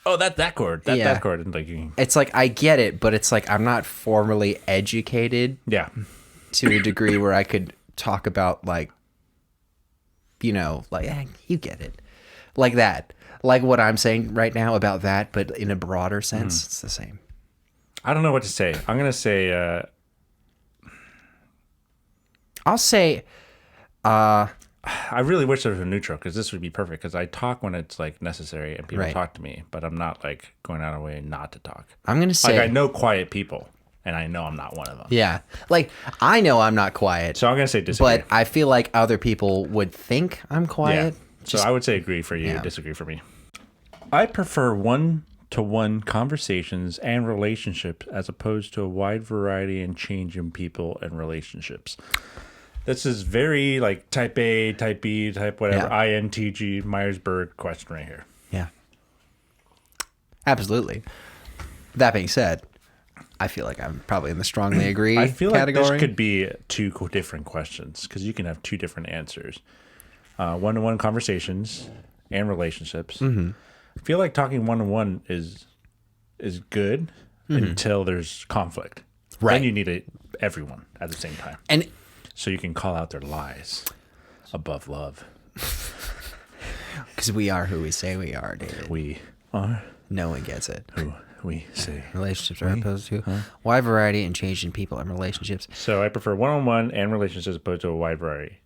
oh, that chord, Yeah. that chord, and like you, it's like I get it, but it's like I'm not formally educated yeah, to a degree where I could talk about like you get it. Like that. Like what I'm saying right now about that, but in a broader sense, it's the same. I don't know what to say. I'm gonna say. I'll say. I really wish there was a neutral because this would be perfect. Because I talk when it's like necessary and people Right. talk to me, but I'm not like going out of my way not to talk. I'm gonna say. Like I know quiet people, and I know I'm not one of them. Yeah, like I know I'm not quiet, So I'm gonna say disagree. but I feel like other people would think I'm yeah. quiet. So I would say agree for you, Yeah. disagree for me. I prefer one-to-one conversations and relationships as opposed to a wide variety and change in people and relationships. This is very like type A, type B, type whatever, Yeah. INTG, Myers-Briggs question right here. Yeah, absolutely. That being said, I feel like I'm probably in the strongly agree I feel category. like this could be two different questions because you can have two different answers. One-to-one conversations and relationships. Mm-hmm. I feel like talking one-to-one is good until there's conflict. Mm-hmm. Right. Then you need everyone at the same time. And So you can call out their lies above love. because we are who we say we are, David. We are No one gets it. who we say. Relationships are opposed to wide variety and change in people and relationships. So I prefer one-on-one and relationships as opposed to a wide variety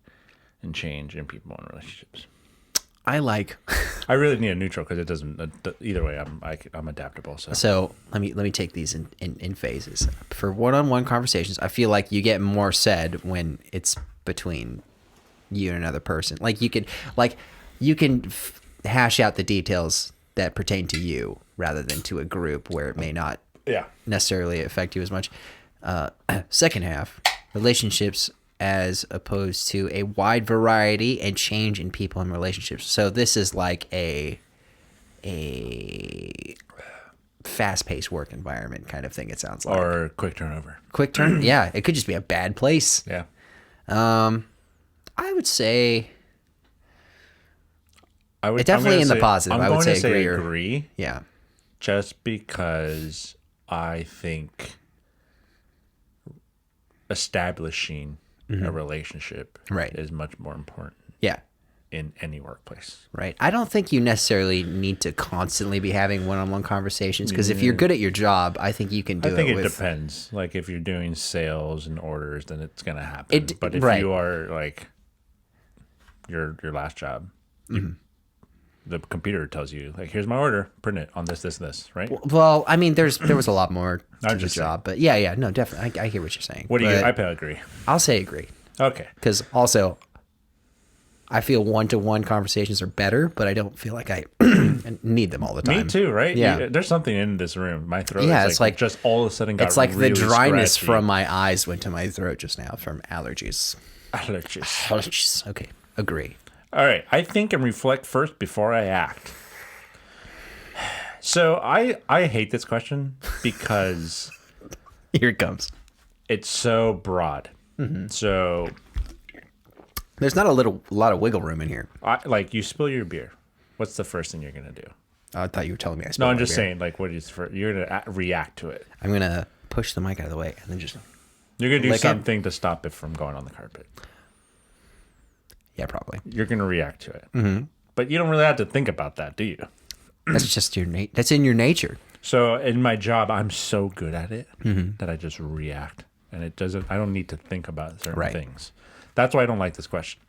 and change in people and relationships. I like. I really need a neutral because it doesn't. Either way, I'm adaptable. So let me take these in phases. For one-on-one conversations, I feel like you get more said when it's between you and another person. Like you can hash out the details that pertain to you rather than to a group where it may not yeah. necessarily affect you as much. Second half, relationships as opposed to a wide variety and change in people and relationships. So this is like a fast-paced work environment kind of thing, it sounds like. Or quick turnover. Quick turn? Yeah, it could just be a bad place. Yeah. I would say I would definitely I'm in gonna the say- positive. I'm I would going say to say agree or- agree yeah. just because I think establishing a relationship Right. is much more important Yeah. in any workplace. Right. I don't think you necessarily need to constantly be having one-on-one conversations because if you're good at your job, I think you can do I think it with depends. Like if you're doing sales and orders, then it's gonna happen. But if right. you are like your last job, the computer tells you like, "Here's my order. Print it on this, this, and this." Right? Well, I mean, there was a lot more to I'm the just saying. job, but yeah, no, definitely, I hear what you're saying. What do you? But I agree. I'll say agree Okay. because also, I feel one-to-one conversations are better, but I don't feel like I need them all the time. Me too, right? Yeah. There's something in this room. My throat Yeah, is it's like- just all of a sudden got It's like really the dryness scratchy. from my eyes went to my throat just now from allergies. allergies. Okay, agree. All right. I think and reflect first before I act. So I hate this question because Here it comes. it's so broad. So There's not a lot of wiggle room in here. like you spill your beer. What's the first thing you're gonna do? I thought you were telling me I No, spilled I'm my just beer. saying. Like, what is you're gonna react to it? I'm gonna push the mic out of the way and then just You're gonna do Lick it? something to stop it from going on the carpet. yeah, probably. You're gonna react to it. But you don't really have to think about that, do you? That's just that's in your nature. So in my job, I'm so good at it that I just react, and it doesn't. I don't need to think about certain Right. things. That's why I don't like this question.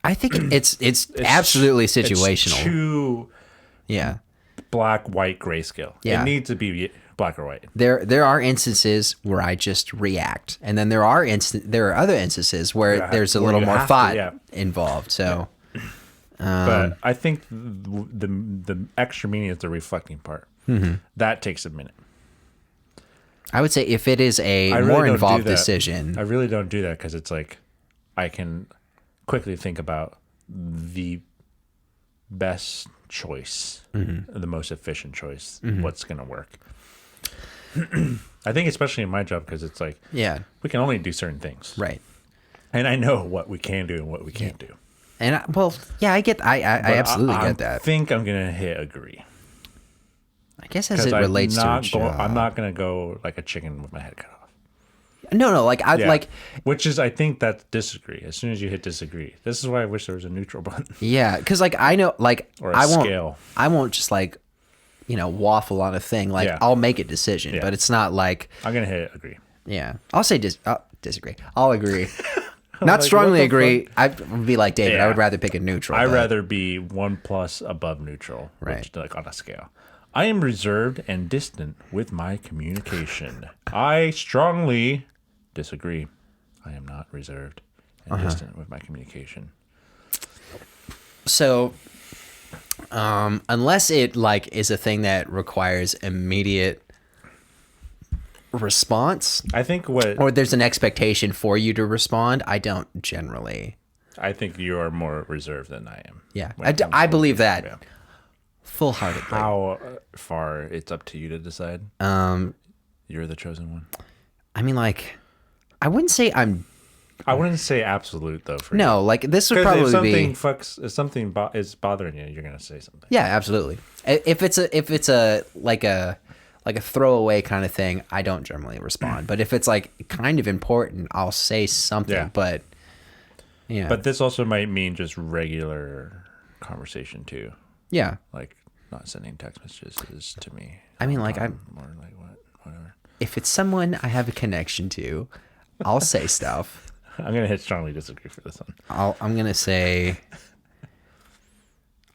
I think it's absolutely situational. It's too Yeah. black, white, grayscale. Yeah. It needs to be black or white. There are instances where I just react, and then there are other instances where Yeah, there's a where little you more have to, thought yeah. involved. So But I think the extra meaning is the reflecting part. That takes a minute. I would say if it is a I really more don't involved do that. decision, I really don't do that because it's like I can quickly think about the best choice, the most efficient choice, what's going to work. I think especially in my job because it's like yeah, we can only do certain things. right. And I know what we can do and what we can't do. And I absolutely get that. I think I'm going to hit agree. I guess as it relates to a job. I'm not going to go like a chicken with my head cut off. No, like I Yeah. like Which is, I think that's disagree. As soon as you hit disagree, this is why I wish there was a neutral button yeah, because like I know like or a I won't scale. I won't just like waffle on a thing. Like Yeah. I'll make a decision, but it's not like, I'm gonna hit agree. yeah, I'll say disagree. I'll agree. Not Like, strongly what the agree. I'd be like David. I Yeah. would rather pick a neutral. I'd but- rather be 1+ above neutral, Right. which, like on a scale. I am reserved and distant with my communication. I strongly disagree. I am not reserved and distant with my communication. So, unless it like is a thing that requires immediate response, I think what or there's an expectation for you to respond, I don't generally. I think you are more reserved than I am. Yeah, when it comes I to believe that yeah. full-heartedly. How far it's up to you to decide? You're the chosen one. I mean, like, I wouldn't say I'm. I wouldn't say absolute though. For you. No, like this would 'Cause probably if something be. if something is bothering you, you're gonna say something. Yeah, absolutely. If it's a like a throwaway kind of thing, I don't generally respond. But if it's like kind of important, I'll say something. Yeah. But yeah, But this also might mean just regular conversation too, yeah. like not sending text messages to me. I mean, like I'm. Or like whatever. If it's someone I have a connection to, I'll say stuff. I'm gonna hit strongly disagree for this one. I'm gonna say.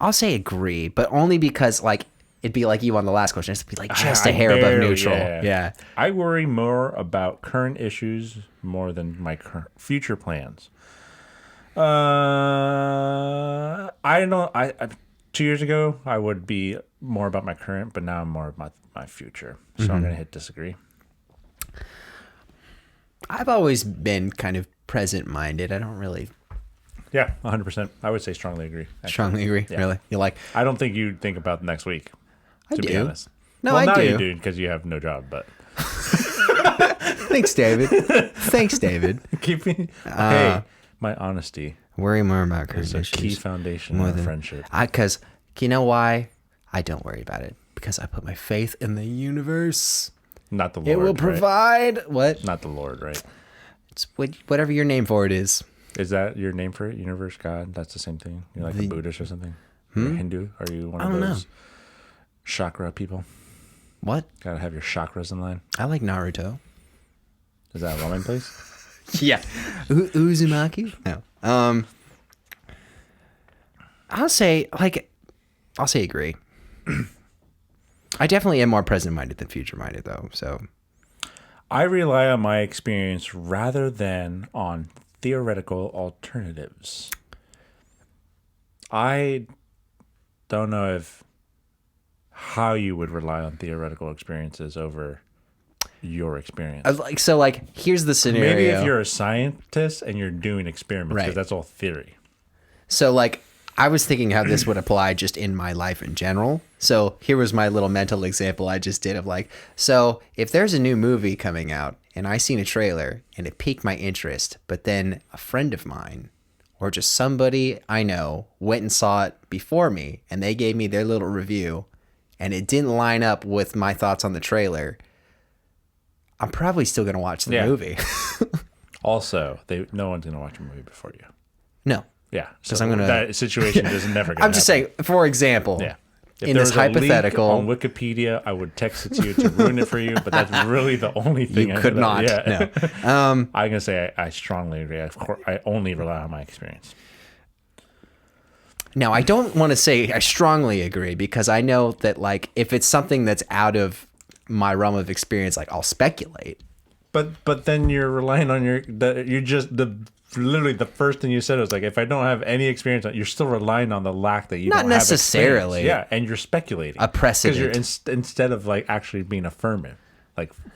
I'll say agree, but only because like it'd be like you on the last question. It'd be like just a hair above neutral. Yeah. I worry more about current issues more than my future plans. I don't. I 2 years ago I would be more about my current, but now I'm more about my future. So I'm gonna hit disagree. I've always been kind of present-minded. I don't really Yeah, 100%. I would say strongly agree. actually. strongly agree. Yeah. Really, you're like I don't think you think about next week. I To be do. honest. No, well, I now do. you do because you have no job. But Thanks, David. Thanks, David. keep me. Hey, my honesty Worry more about current is a key issues. foundation more of our than- friendship. Because you know why? I don't worry about it because I put my faith in the universe. Not the Lord. It will right? provide what? Not the Lord, right? It's whatever your name for it is. Is that your name for it? Universe, God? That's the same thing? You're like a Buddhist or something? You're a Hindu? Are you one of don't know. those chakra people? What? Gotta have your chakras in line. I like Naruto. Is that a ramen place? Yeah. Uzumaki? No. I'll say agree. I definitely am more present-minded than future-minded, though. So I rely on my experience rather than on theoretical alternatives. I don't know how you would rely on theoretical experiences over your experience. Here's the scenario. Maybe if you're a scientist and you're doing experiments, because Right. that's all theory. So, I was thinking how this would apply just in my life in general. So, here was my little mental example I just did of so if there's a new movie coming out and I seen a trailer and it piqued my interest, but then a friend of mine or just somebody I know went and saw it before me and they gave me their little review and it didn't line up with my thoughts on the trailer, I'm probably still going to watch the Yeah. movie. Also, no one's going to watch a movie before you. No. Yeah. 'Cause So I'm gonna- that situation is never going to I'm just saying, for example, Yeah. If in there this was a leak hypothetical, on Wikipedia, I would text it to you to ruin it for you, but that's really the only thing you could not. Yeah. No. I'm going to say I strongly agree. Of course, I only rely on my experience. Now, I don't want to say I strongly agree because I know that if it's something that's out of my realm of experience, I'll speculate. But then you're relying on literally the first thing you said was if I don't have any experience, you're still relying on the lack that you Not don't have necessarily. experience. Yeah, and you're speculating. A precedent. Because you're instead of actually being affirmative,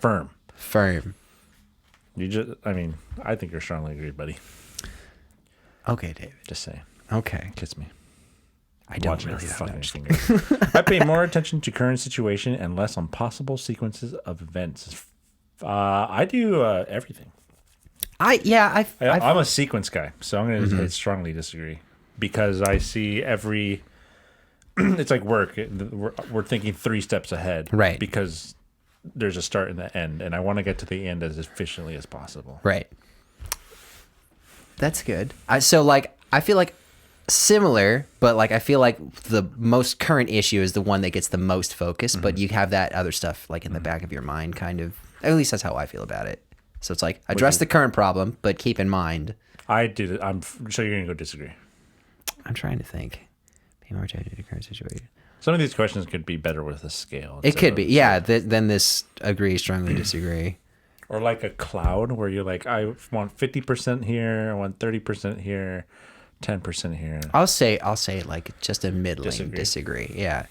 firm. Firm. I think you're strongly agreed, buddy. Okay, David. Just saying. Okay. Kiss me. I don't Watching really your that fucking much. fingers. I pay more attention to current situation and less on possible sequences of events. I do everything. I'm a sequence guy, so I'm going to strongly disagree because I see every. It's like work. We're thinking 3 steps ahead, Right? Because there's a start and the end, and I want to get to the end as efficiently as possible. Right. That's good. I feel like similar, but like I feel like the most current issue is the one that gets the most focus, but you have that other stuff like in the back of your mind, kind of. At least that's how I feel about it. So it's like address the current problem, but keep in mind. So you're gonna go disagree. I'm trying to think. Be more attentive to the current situation. Some of these questions could be better with a scale. It could be, yeah. Then this agree, strongly disagree. Or like a cloud where you're like, I want 50% here, I want 30% here, 10% here. I'll say like just a middling disagree. Yeah.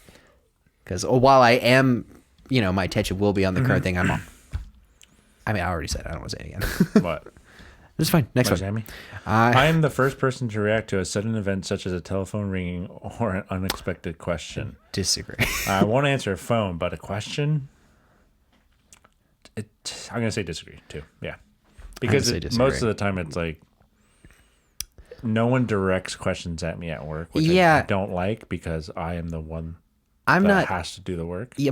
Because while I am, my attention will be on the current thing, I already said it. I don't want to say it again. What? It's fine. Next one. Sammy? I am the first person to react to a sudden event such as a telephone ringing or an unexpected question. Disagree. I won't answer a phone, but a question, I'm going to say disagree too. Yeah. Because most of the time it's like no one directs questions at me at work, which I don't like because I am the one that has to do the work. Yeah,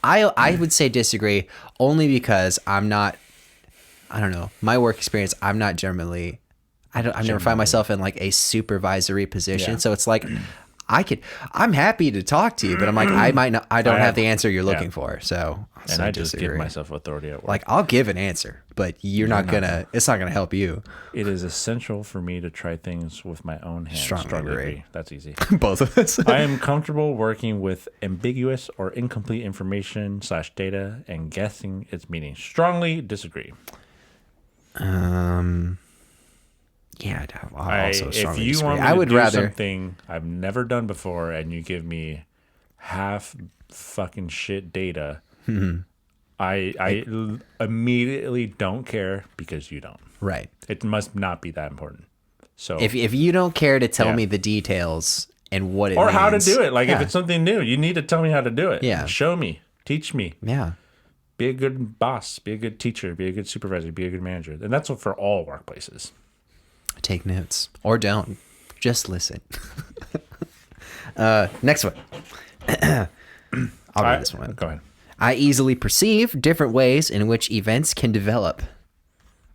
I would say disagree only because I'm not, I don't know, my work experience, I'm not generally, I never find myself in like a supervisory position. Yeah. So it's like, I'm happy to talk to you, but I'm like, I don't have the answer you're looking for. So I just give myself authority at work. Like I'll give an answer, but it's not gonna help you. It is essential for me to try things with my own hands. Strongly agree. That's easy. Both of us. I am comfortable working with ambiguous or incomplete information / data and guessing its meaning. Strongly disagree. Yeah, I'll also strongly if you disagree. want me to do something I've never done before and you give me half fucking shit data, I immediately don't care because you don't. Right. It must not be that important. So if you don't care to tell me the details and what it or means, how to do it, like if it's something new, you need to tell me how to do it. Yeah. Show me, teach me. Yeah. Be a good boss, be a good teacher, be a good supervisor, be a good manager. And that's for all workplaces. Take notes or don't. Just listen. Next one. I'll read this one. Go ahead. I easily perceive different ways in which events can develop.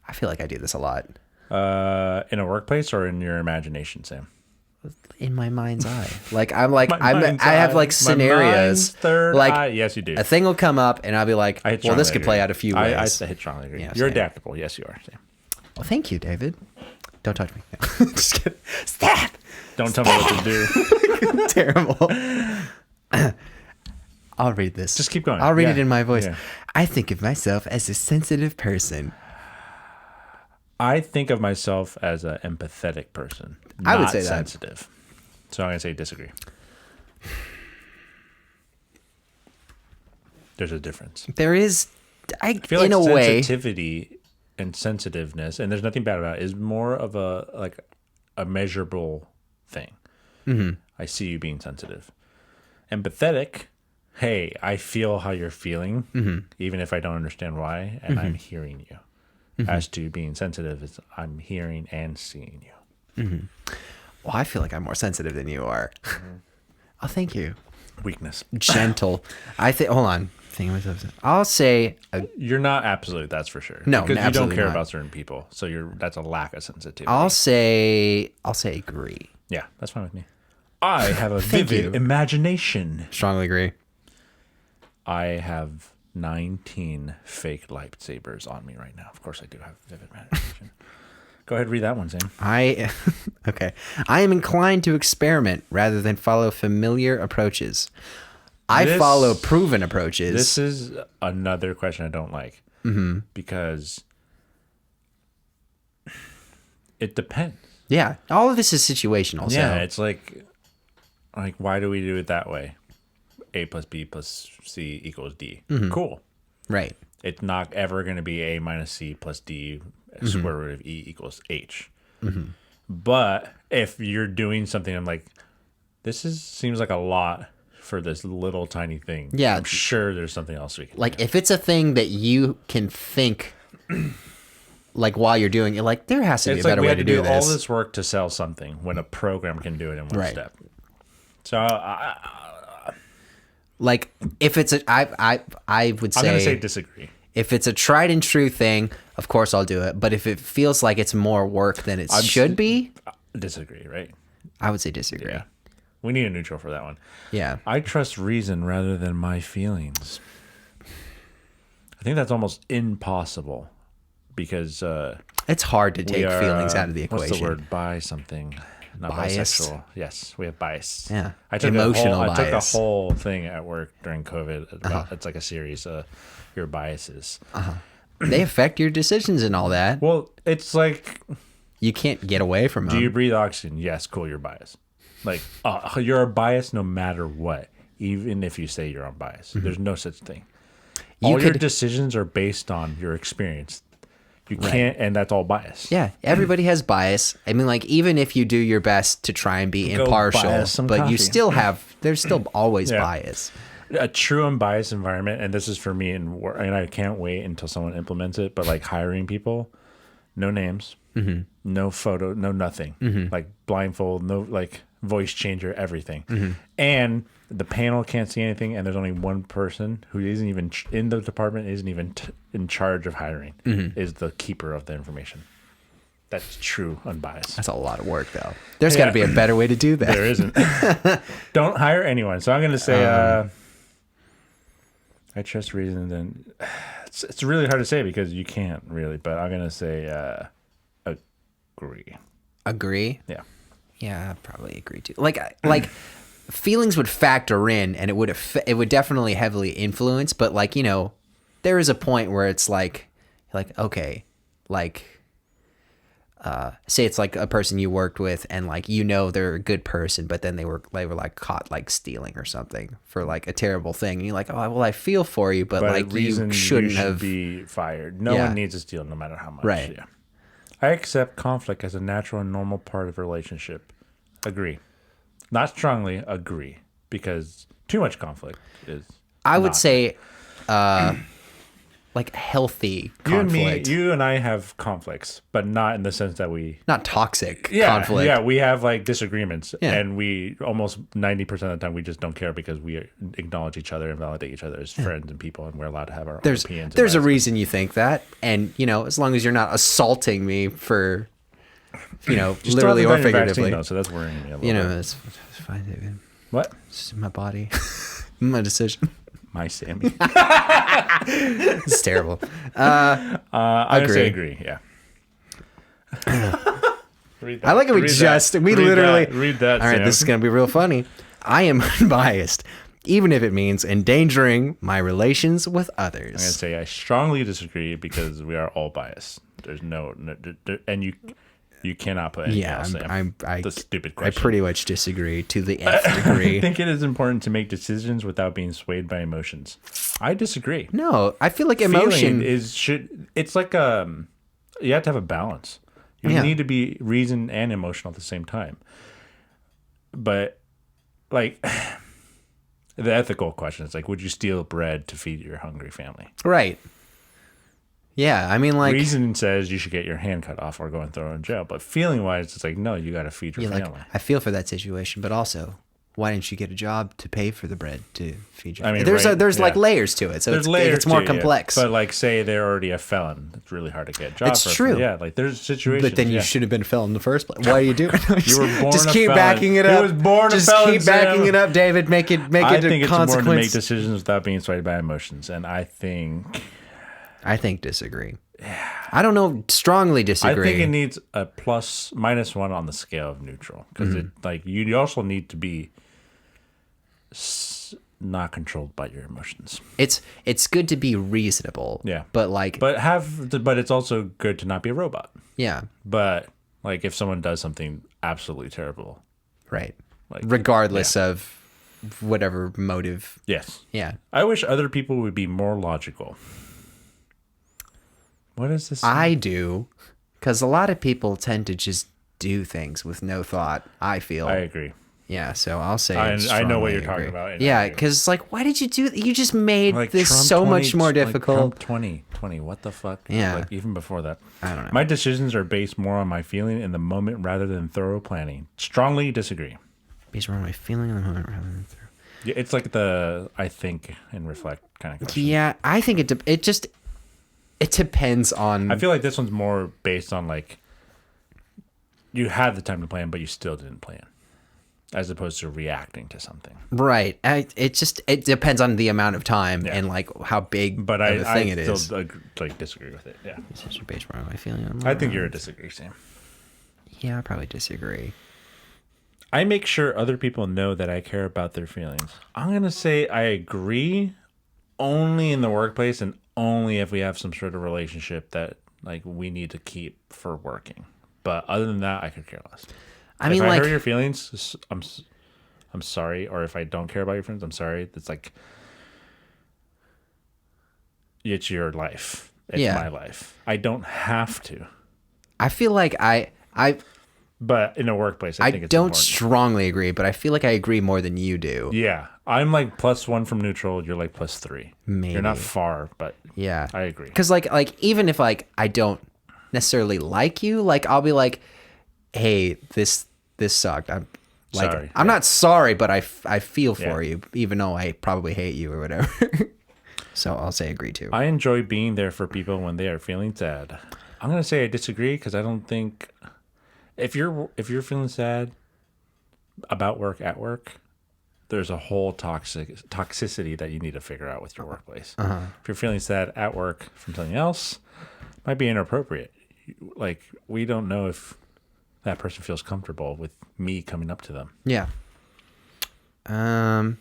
I feel like I do this a lot. In a workplace or in your imagination, Sam? In my mind's eye. Like I have like scenarios. Third like eye. Yes, you do. A thing will come up and I'll be like, well, this could play out a few ways. I hit strongly agree. Yeah, You're adaptable. Yes, you are, Sam. Well, thank you, David. Don't touch me. No. Just kidding. Stop. Don't tell me what to do. Terrible. I'll read this. Just keep going. I'll read it in my voice. Yeah. I think of myself as a sensitive person. I think of myself as an empathetic person. I would say sensitive. So I'm going to say disagree. There's a difference. There is, I feel like sensitivity and sensitiveness, and there's nothing bad about it, is more of a measurable thing. Mm-hmm. I see you being sensitive. Empathetic, hey, I feel how you're feeling, even if I don't understand why, and I'm hearing you. As to being sensitive, is I'm hearing and seeing you. Mm-hmm. Well, I feel like I'm more sensitive than you are. Oh, thank you. Weakness. Gentle. Hold on. I'll say you're not absolute. That's for sure. No, because you don't care about certain people, so that's a lack of sensitivity. I'll say agree. Yeah, that's fine with me. I have a vivid imagination. Strongly agree. I have 19 fake lightsabers on me right now. Of course, I do have vivid imagination. Go ahead, read that one, Sam. Okay. I am inclined to experiment rather than follow familiar approaches. I follow proven approaches. This is another question I don't like because it depends. Yeah, all of this is situational. Yeah, it's like why do we do it that way? A plus B plus C equals D. Cool. Right. It's not ever going to be A minus C plus D square root of E equals H. But if you're doing something, I'm like, seems like a lot for this little tiny thing. Yeah. I'm sure there's something else we can do. If it's a thing that you can think while you're doing it, there has to be a better way to do this. We had to do all this work to sell something when a program can do it in one step. So if it's I would say I'm going to say disagree. If it's a tried and true thing, of course I'll do it. But if it feels like it's more work than it should be, disagree, right? I would say disagree. Yeah. We need a neutral for that one. Yeah. I trust reason rather than my feelings. I think that's almost impossible because It's hard to we take are, feelings out of the equation. What's the word? Bi something. Not Biased? bisexual. Yes, we have bias. Yeah. I took Emotional I took a bias. whole thing at work during COVID. About, It's like a series. Your biases. They affect your decisions and all that. Well, it's like, You can't get away from them. do you breathe oxygen? Yes, cool, you're biased. Like, you're a bias no matter what, even if you say you're unbiased. There's no such thing. All your decisions are based on your experience. You can't, and that's all bias. Yeah, everybody has bias. I mean, like, even if you do your best to try and be Go impartial, buy us some but you coffee. still have, there's still always Yeah. bias. A true unbiased environment, and this is for me, and I can't wait until someone implements it, but like hiring people, no names, no photo, no nothing, like blindfold, no like voice changer, everything. And the panel can't see anything, and there's only one person who isn't even in the department, isn't even in charge of hiring, is the keeper of the information. That's true unbiased. That's a lot of work, though. There's got to be a better way to do that. There isn't. Don't hire anyone. So I'm going to say I trust reason. Then it's really hard to say because you can't really, but I'm going to say agree. Agree? Yeah. Yeah, I'd probably agree too. Like feelings would factor in, and it would definitely heavily influence. But like, you know, there is a point where it's like okay, like say it's like a person you worked with, and like, you know, they're a good person, but then they were like caught like stealing or something for like a terrible thing, and you're like, oh well, I feel for you, but like reason you shouldn't should have. be fired. No Yeah. one needs to steal, no matter how much. Right. Yeah. I accept conflict as a natural and normal part of a relationship. Agree. Not strongly, agree. Because too much conflict is. I would not. say, like healthy conflict, You and I have conflicts, but not in the sense that we. not toxic Yeah, conflict. yeah, we have like disagreements, Yeah. and we almost 90% of the time we just don't care because we acknowledge each other and validate each other as friends and people, and we're allowed to have our own opinions. There's a and reason you think that, and you know, as long as you're not assaulting me for, you know, Just literally still or haven't done your figuratively. vaccine, though, so that's worrying me a little You know, bit. it's fine, David. What? It's just my body, my decision. My Sammy. It's terrible. I'm gonna say agree. Yeah. Read that. I like it. Read that. Read Literally that. Read that. All right, Sam. this is gonna be real funny. I am unbiased, even if it means endangering my relations with I'm gonna others. say I strongly disagree because we are all biased. There's and you cannot put anything Yeah, else in. I the stupid I question. pretty much disagree to the nth degree. I think it is important to make decisions without being swayed by emotions. I disagree. No, I feel like emotion Feeling it's like you have to have a balance. You Yeah. need to be reason and emotional at the same time. But like the ethical question is like, would you steal bread to feed your hungry family? right. Yeah, I mean, like, Reason says you should get your hand cut off or go and throw in jail. But feeling wise, it's like, no, you got to feed your you're like, family. I feel for that situation, but also, why didn't you get a job to pay for the bread to feed your? I mean, there's right, there's like yeah. layers to it, so There's it's layers more to it, complex. Yeah. But like, say they're already a felon, it's really hard to get a job. It's for a true. felon. Yeah, like there's situations. But then you yeah. should have been a felon in the first place. Why are you doing it? You were born Just a keep felon. backing it He up. was born a Just felon, keep backing Sam. it up, David. Make it I a think it's consequence. important to make decisions without being swayed by emotions, and I think disagree. I don't know. Strongly disagree. I think it needs a ±1 on the scale of neutral because it like you also need to be not controlled by your emotions. It's good to be reasonable. Yeah, But like, but it's also good to not be a robot. yeah, But like if someone does something absolutely terrible, right. like Regardless of whatever motive. yes, Yeah. I wish other people would be more logical. What is this? I do, because a lot of people tend to just do things with no thought. I feel. I agree. Yeah, so I'll say. I know what strongly you're talking agree. about, and I Yeah, agree. because like, why did you do that? You just made Like this Trump so 20, much more like difficult. Trump 2020, what the fuck? Yeah. Like even before that. I don't know. My decisions are based more on my feeling in the moment rather than thorough planning. Strongly disagree. Based on my feeling in the moment rather than through. Yeah, it's like the I think and reflect kind of question. Yeah, I think it depends on. I feel like this one's more based on like you had the time to plan, but you still didn't plan. as opposed to reacting to something. Right. It depends on the amount of time and like how big But of a thing it I is. still like disagree with it. Yeah. Decisions are based more on my feeling. I think you're a disagree, Sam. Yeah, I probably disagree. I make sure other people know that I care about their feelings. I'm going to say I agree only in the workplace and only if we have some sort of relationship that like we need to keep for working. But other than that, I could care less. I mean, if I like, hurt your feelings, I'm sorry. Or if I don't care about your feelings, I'm sorry. It's like, it's your life. It's my life. I don't have to. I feel like But in a workplace, I think it's don't important. strongly agree, but I feel like I agree more than you do. Yeah. I'm like +1 from neutral. You're like +3. Maybe. You're not far, but Yeah. I agree. Because like even if like I don't necessarily like you, like I'll be like, hey, this sucked. I'm like, Sorry. I'm not sorry, but I feel for you, even though I probably hate you or whatever. So I'll say agree too. I enjoy being there for people when they are feeling sad. I'm gonna say I disagree because I don't think if you're feeling sad about work at work, there's a whole toxicity that you need to figure out with your workplace. If you're feeling sad at work from something else, it might be inappropriate. Like we don't know if that person feels comfortable with me coming up to them. Yeah. I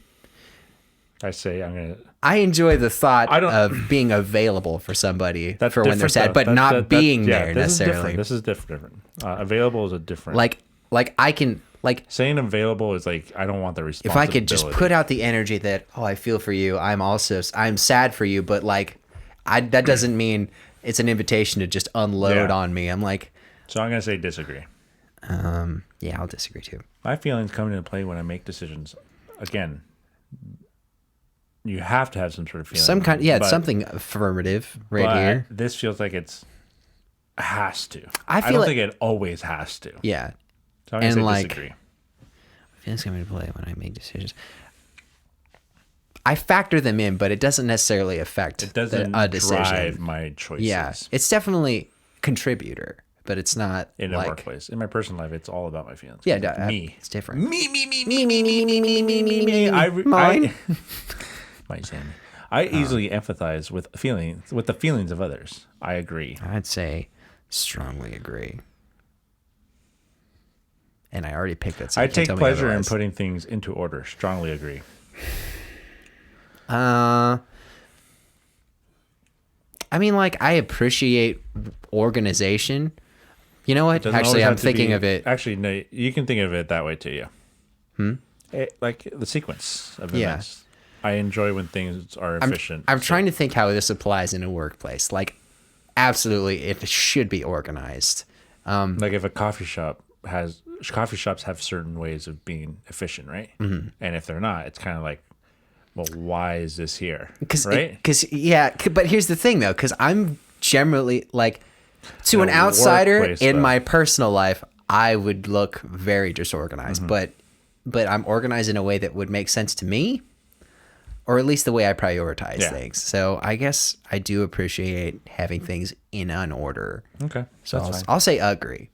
say I enjoy the thought of being available for somebody for when they're sad, but not being there necessarily. This is different. Available is a different. Like I can like saying available is like I don't want the if responsibility. I could just put out the energy that I feel for you. I'm sad for you, but like that doesn't mean it's an invitation to just unload on me. I'm like, so I'm gonna say disagree. Yeah, I'll disagree too. My feelings come into play when I make decisions. Again, you have to have some sort of feeling. Some kind, something affirmative here. This feels like it's has to. I don't think it always has to. Yeah. So I'm gonna say disagree. Feelings come into play when I make decisions. I factor them in, but it doesn't necessarily affect a decision. Drive my choices. Yeah, it's definitely a contributor, but it's not in a workplace. In my personal life, it's all about my feelings. Yeah, me. It's different. Me. Mine. My Sammy. I easily empathize with the feelings of others. I agree. I'd say strongly agree. And I already picked it. So I take pleasure in putting things into order. Strongly agree. I mean, like, I appreciate organization. You know what? Actually, I'm thinking of it. Actually, no, you can think of it that way too, yeah. Like the sequence of events. I enjoy when things are efficient. I'm trying to think how this applies in a workplace. Like, absolutely, it should be organized. Like if a coffee shops have certain ways of being efficient, right? Mm-hmm. And if they're not, it's kind of like, well, why is this here? Right? But here's the thing, though, because I'm generally like, to an outsider in my personal life, I would look very disorganized, but I'm organized in a way that would make sense to me, or at least the way I prioritize things. So I guess I do appreciate having things in an order. Okay, so I'll say agree.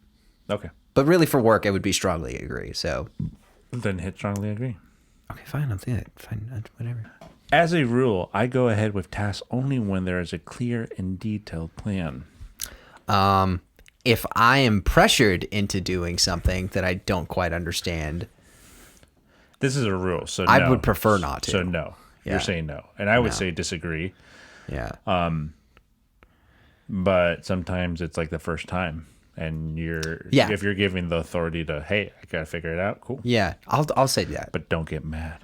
Okay, but really for work, it would be strongly agree. So then hit strongly agree. Okay, fine. I'll do it. Fine, whatever. As a rule, I go ahead with tasks only when there is a clear and detailed plan. If I am pressured into doing something that I don't quite understand, this is a rule. So I would prefer not to. So no, you're saying no, and I would say disagree. Yeah. But sometimes it's like the first time, and if you're giving the authority to, hey, I gotta figure it out. Cool. Yeah, I'll say that. But don't get mad.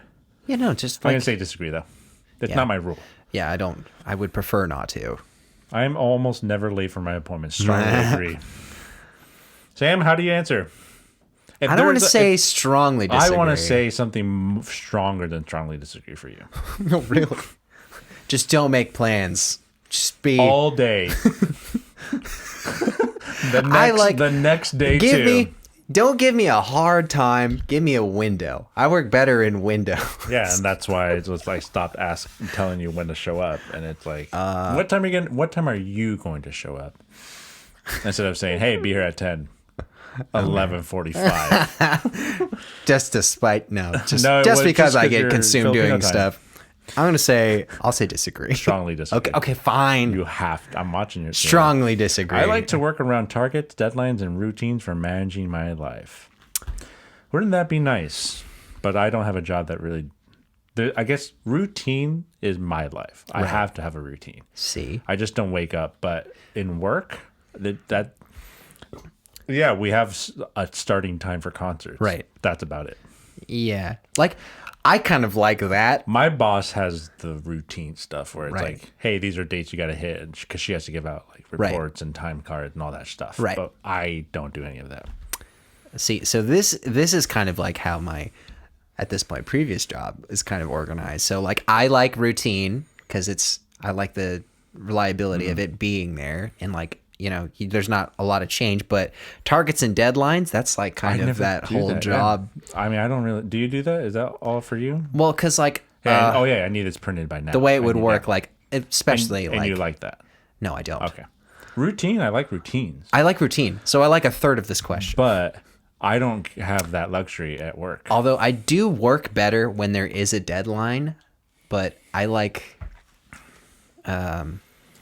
Yeah, no, just I'm gonna say disagree though. That's not my rule. Yeah, I would prefer not to. I'm almost never late for my appointments. Strongly agree. Sam, how do you answer? I don't want to say strongly disagree. I want to say something stronger than strongly disagree for you. No, really. Just don't make plans. Just be all day. The next day too. Don't give me a hard time. Give me a window. I work better in windows. Yeah, and that's why it's like stopped telling you when to show up, and it's like, what time are you going to show up? Instead of saying, hey, be here at 10. 11:45. Just despite just No, just well, because just I 'cause get you're consumed Filipino doing time. stuff. I'll say disagree. Strongly disagree. Okay, fine. You have to. I'm watching your Strongly disagree. I like to work around targets, deadlines, and routines for managing my life. Wouldn't that be nice? But I don't have a job that really. I guess routine is my life. I have to have a routine. See, I just don't wake up. But in work, that yeah, we have a starting time for concerts. Right. That's about it. yeah, like I kind of like that. My boss has the routine stuff where it's Right. like, hey, these are dates you got to hit because she has to give out like Right. reports and time cards and all that stuff. Right. But I don't do any of that. See, so this is kind of like how my at this point previous job is kind of organized. So like I like routine because I like the reliability of it being there, and like there's not a lot of change, but targets and deadlines, that's like kind of that do whole that, job. yeah. I mean, I don't really. Do you do that? Is that all for you? Well, because like Oh yeah, I need this printed by now. the way it I would need work, that. like especially and like you like that? no, I don't. Okay. Routine. I like routines, I like routine, so I like a third of this question. but I don't have that luxury at work. Although I do work better when there is a deadline, but I like.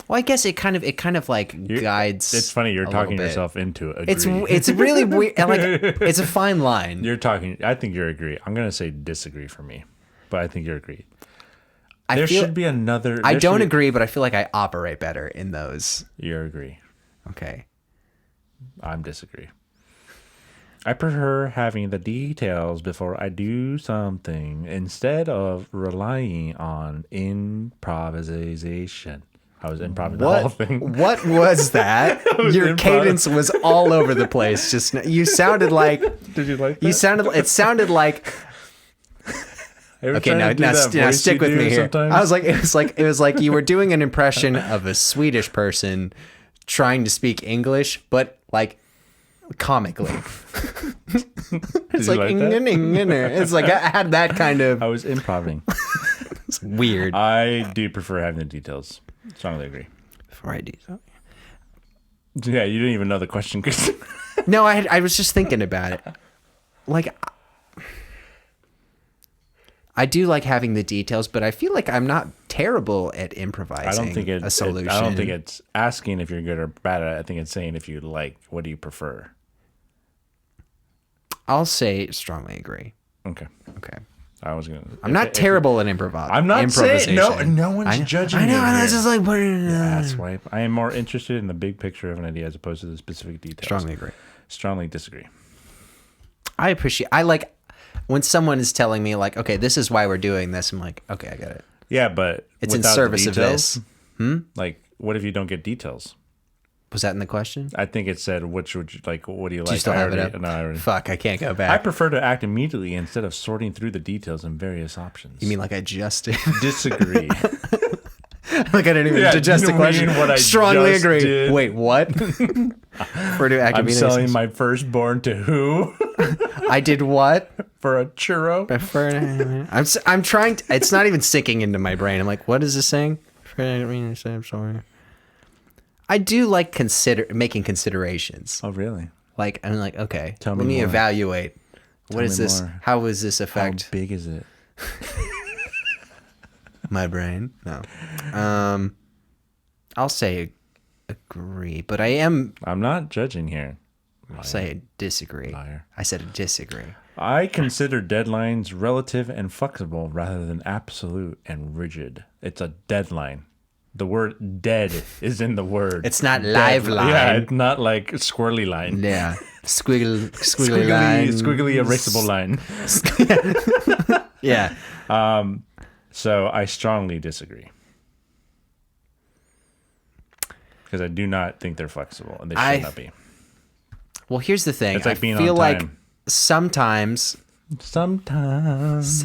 Well, I guess it kind of like guides. It's funny you're a talking little bit. yourself into agree. It's really weird. And like it's a fine line. You're talking. I think you're agree. I'm gonna say disagree for me, but I think you're agree. I There feel, should be another. I there don't should be- agree, but I feel like I operate better in those. You're agree. Okay. I'm disagree. I prefer having the details before I do something instead of relying on improvisation. I was improvising the whole thing. What was that? Your improv. cadence was all over the place. Just you sounded like Did you like that? it sounded like Ever okay. try Now to do that voice stick you with do me here. sometimes? I was like it was like you were doing an impression of a Swedish person trying to speak English, but like comically. It's you like, like that? it's like I had that kind of I was improvising. weird. I do prefer having the details. Strongly agree. Before I do so. Yeah, you didn't even know the question. No, I was just thinking about it. Like, I do like having the details, but I feel like I'm not terrible at improvising I don't think a solution. I don't think it's asking if you're good or bad at it. I think it's saying if you like. What do you prefer? I'll say strongly agree. Okay. Okay. I was gonna. I'm not terrible at improvisation. I'm not saying no one's judging I know, you and I here. was just like, That's why I am more interested in the big picture of an idea as opposed to the specific details. strongly agree. Strongly disagree. I like when someone is telling me like, okay, this is why we're doing this. I'm like, okay, I get it. Yeah, but It's in without the service of details, this. Like, what if you don't get details? Was that in the question? I think it said which would you like. What do you like? Do you still I have it already- up? No, I already. Fuck, I can't go I back. prefer to act immediately instead of sorting through the details and various options. You mean like I just did? disagree? Like I didn't even Yeah, digest you the mean question. what I Strongly just agree. did? Wait, what? For do I'm academia. selling my firstborn to who? I did what? For a churro? I'm trying to, it's not even sinking into my brain. I'm like, what is this saying? I'm sorry. I do like making considerations. Oh, really? Like I'm like, okay, Tell let me me more. evaluate. What Tell is me this? more. How does this How affect big is it? my brain? No. I'll say agree, but I'm not judging here. I'll say disagree. Liar. I said disagree. I consider deadlines relative and flexible rather than absolute and rigid. It's a deadline. The word dead is in the word. It's not live line. Yeah, it's not like squirrely line. Yeah. Squiggly line. Squiggly erasable line. Yeah. So I strongly disagree. Because I do not think they're flexible and they should not be. Well, here's the thing. It's like being I feel on like time. sometimes Sometimes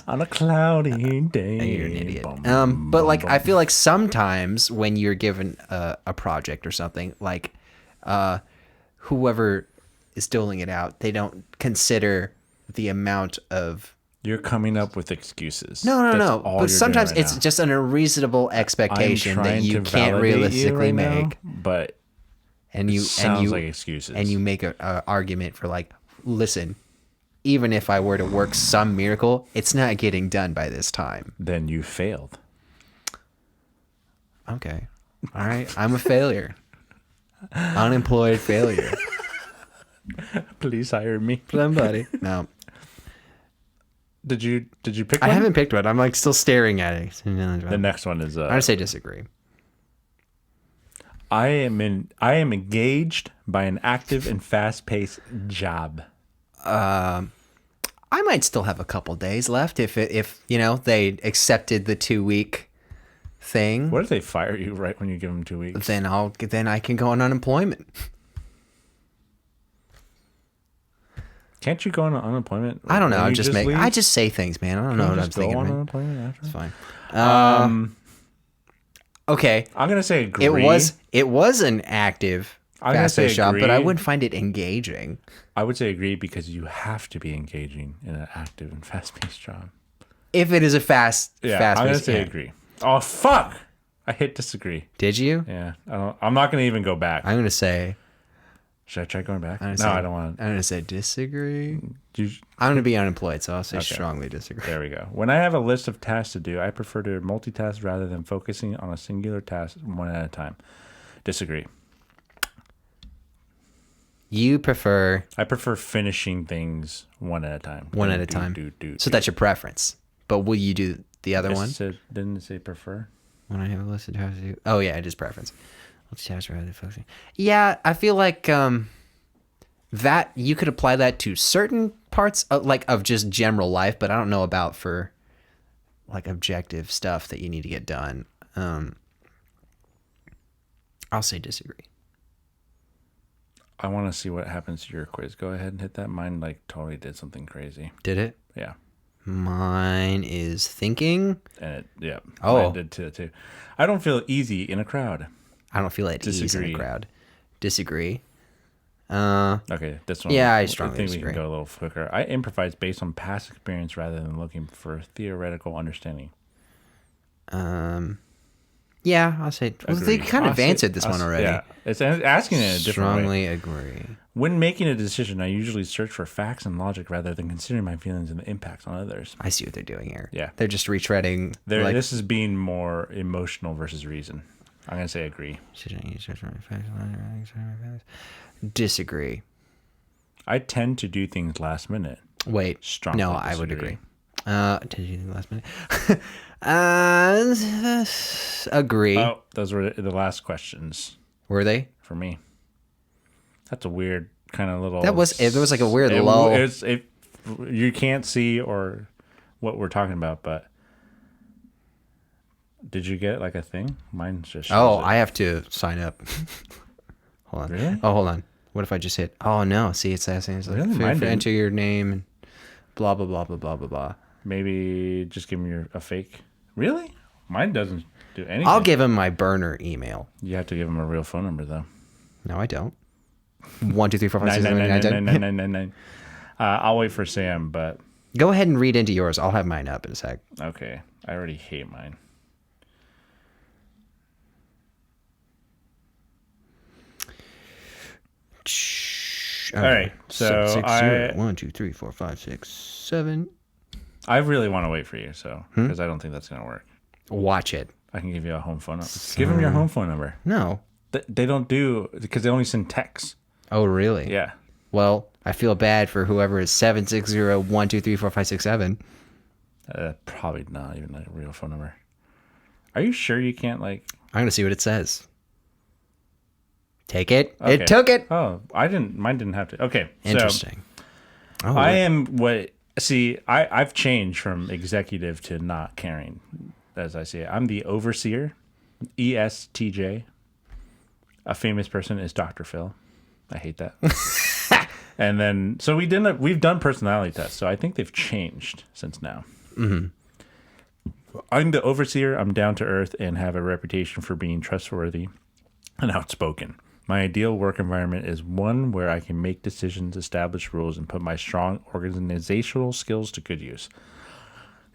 on a cloudy day. you're an idiot. Bum, But bum, like, bum. I feel like sometimes when you're given a project or something, like whoever is doling it out, they don't consider the amount of. You're coming up with excuses. No. That's all But you're sometimes doing right it's now. just an unreasonable expectation that I'm trying you to can't validate you realistically right now, make. but and you Sounds like excuses. and you make a argument for like, listen, even if I were to work some miracle, it's not getting done by this time. Then you failed. Okay. All right. I'm a failure. Unemployed failure. Please hire me. Somebody. No. Did you pick I one? haven't picked one. I'm like still staring at it. The next one is I'm gonna say disagree. I am engaged by an active and fast-paced job. I might still have a couple days left if they accepted the 2-week thing. What if they fire you right when you give them 2 weeks? Then I can go on unemployment. Can't you go on unemployment? I don't know. when I you just leave? I just say things, man. I don't know You what I'm just go thinking. on Man. unemployment after? It's fine. Okay. I'm gonna say agree. It was an active I'm gonna say fast-paced job, but I agree. wouldn't find it engaging. I would say agree because you have to be engaging in an active and fast-paced job. If it is a fast-paced, I'm gonna say agree. Oh fuck! I hit disagree. Did you? Yeah, I'm not gonna even go back. I'm gonna say. Should I try going back? No, say, I don't want to. I'm gonna say disagree. You, I'm gonna be unemployed, so I'll say Okay. strongly disagree. There we go. When I have a list of tasks to do, I prefer to multitask rather than focusing on a singular task one at a time. Disagree. You prefer I prefer finishing things one at a time. one at a time. So that's your preference. But will you do the other one? Didn't it say prefer? When I have a list of tasks to do. Oh yeah, it is preference. Multitask rather than focusing. Yeah, I feel like that you could apply that to certain parts of just general life, but I don't know about for like objective stuff that you need to get done. I'll say disagree. I want to see what happens to your quiz. Go ahead and hit that. Mine totally did something crazy. Did it? Yeah. Mine is thinking. And yeah. Oh. Mine did too. I don't feel easy in a crowd. I don't feel at ease in Disagree. a crowd. Disagree. Okay, this one. Yeah, I strongly think disagree. we can go a little quicker. I improvise based on past experience rather than looking for theoretical understanding. Yeah, I'll say. Well, they Agreed. kind of answered this one already. Yeah, it's asking it in a different Strongly way. agree. When making a decision, I usually search for facts and logic rather than considering my feelings and the impacts on others. I see what they're doing here. Yeah. They're just retreading. Like, This is being more emotional versus reason. I'm gonna say agree. Disagree. I tend to do things last minute. Wait. Strongly No, I would disagree. agree. Did you think last minute? Agree. Oh, those were the last questions Were they? for me. That's a weird kind of little. That was. It was like a weird lull. You can't see or what we're talking about, but did you get like a thing? Mine's just. Oh, shows it. I have to sign up. Hold on. Really? Oh, hold on. What if I just hit? Oh no! See, it's asking. It's like Really? Mine didn't. enter your name and blah blah blah blah blah blah blah. Maybe just give me a fake. Really? Mine doesn't do anything. I'll give him my burner email. You have to give him a real phone number though. No, I don't. 1, 2, 3, 4, 5, 6, 7, 8, 9, 10. 9999999. I'll wait for Sam, but Go ahead and read into yours. I'll have mine up in a sec. okay. I already hate mine. All right, so 1, 2, 3, 4, 5, 6, 7. I really want to wait for you, so because I don't think that's gonna work. Watch it. I can give you a home phone number. Give him your home phone number. No. They don't do because they only send texts. Oh, really? Yeah. Well, I feel bad for whoever is 760-1234567. Probably not even a real phone number. Are you sure you can't like? I'm gonna see what it says. Take it. Okay. It took it. Oh, I didn't. Mine didn't have to. Okay. Interesting. So I am what? See, I've changed from executive to not caring, as I see it. I'm the overseer, ESTJ. A famous person is Dr. Phil. I hate that. And then, so we've done personality tests. So I think they've changed since now. Mm-hmm. I'm the overseer. I'm down to earth and have a reputation for being trustworthy and outspoken. My ideal work environment is one where I can make decisions, establish rules, and put my strong organizational skills to good use.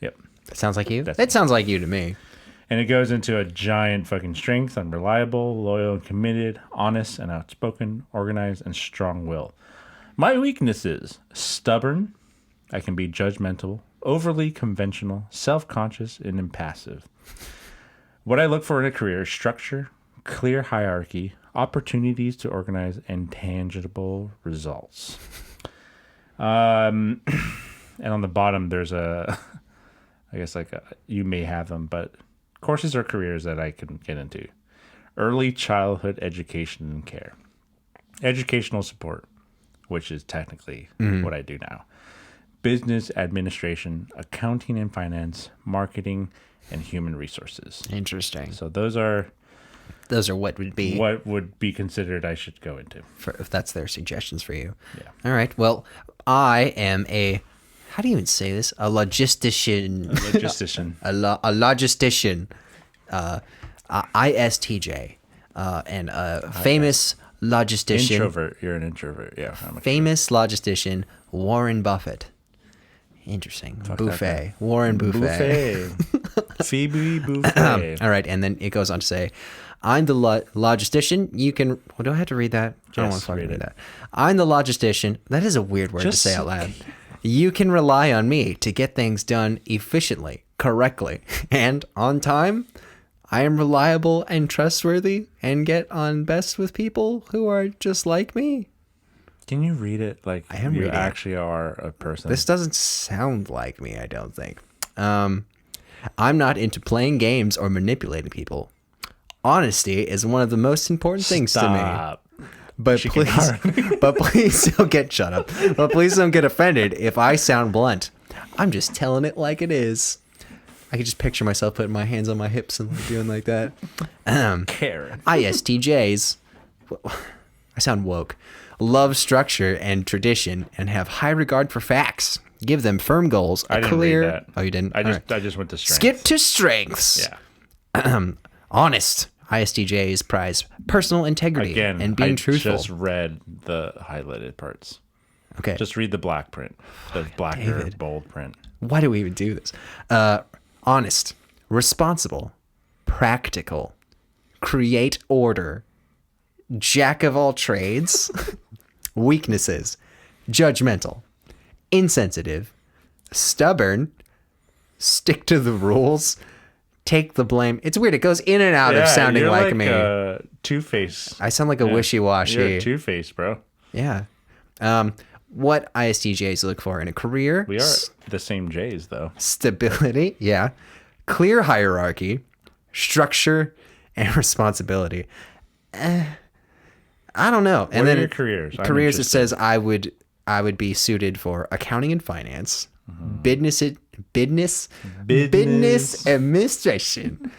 Yep. That sounds like you. That's That sounds like you to me. And it goes into a giant fucking strength. I'm reliable, loyal, and committed, honest and outspoken, organized, and strong-willed. My weaknesses: stubborn. I can be judgmental, overly conventional, self-conscious, and impassive. What I look for in a career is structure, clear hierarchy, opportunities to organize, and tangible results. And on the bottom, there's you may have them, but courses or careers that I can get into. Early childhood education and care. Educational support, which is technically what I do now. Business administration, accounting and finance, marketing, and human resources. Interesting. So those are what would be considered I should go into. If that's their suggestions for you. Yeah. All right. Well, I am how do you even say this? A logistician. a logistician. ISTJ. And a famous logistician. Introvert. You're an introvert. Yeah. Famous logistician, Warren Buffett. Interesting. Fuck Buffet. Warren Buffet. Phoebe Buffet. All right. And then it goes on to say, I'm the logistician. You can... Well, do I have to read that? I don't want to fucking read that. I'm the logistician. That is a weird word to say out loud. You can rely on me to get things done efficiently, correctly, and on time. I am reliable and trustworthy and get on best with people who are just like me. Can you read it like you actually are a person? This doesn't sound like me, I don't think. I'm not into playing games or manipulating people. Honesty is one of the most important things to me. But please don't get shut up. But please don't get offended if I sound blunt. I'm just telling it like it is. I could just picture myself putting my hands on my hips and doing like that. Karen. ISTJs, I sound woke, love structure and tradition and have high regard for facts. Give them firm goals. I didn't read that. Oh, you didn't? I just went to strengths. Skip to strengths. Yeah. Honest. ISTJs prize personal integrity and being truthful. I just read the highlighted parts. Okay. Just read the black print. The blacker, bold print. Why do we even do this? Honest, responsible, practical, create order, jack of all trades, weaknesses, judgmental, insensitive, stubborn, stick to the rules, take the blame. It's weird. It goes in and out of sounding you're like me. Two-Face. I sound like a wishy-washy. You're Two-Face, bro. Yeah. What ISTJs look for in a career? We are the same J's, though. Stability, yeah. Clear hierarchy, structure, and responsibility. I don't know. And what then are your careers? Careers, it says I would be suited for accounting and finance, business administration,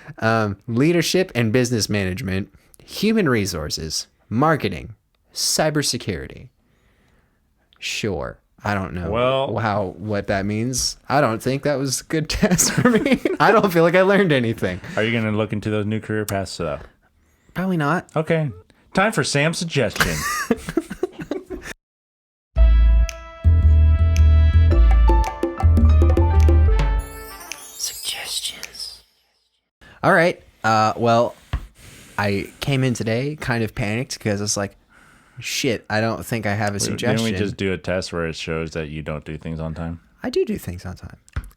leadership and business management, human resources, marketing, cybersecurity. Sure. I don't know what that means. I don't think that was a good test for me. I don't feel like I learned anything. Are you going to look into those new career paths, though? Probably not. Okay. Time for Sam's suggestion. Suggestions. All right. Well, I came in today kind of panicked because it's like, shit, I don't think I have a suggestion. Didn't we just do a test where it shows that you don't do things on time? I do things on time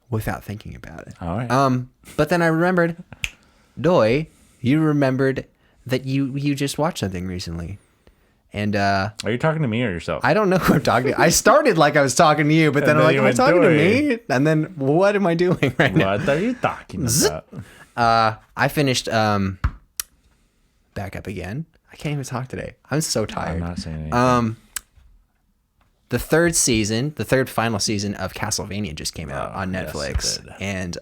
without thinking about it. All right. But then I remembered, Doi, you remembered that you just watched something recently. And are you talking to me or yourself? I don't know who I'm talking to. I started like I was talking to you, but then I'm like, am I talking to me? And then what am I doing right now? What are you talking about? I finished back up again. I can't even talk today. I'm so tired. I'm not saying anything. The third final season of Castlevania just came out on Netflix. Yes, and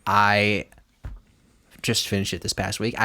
I just finished it this past week.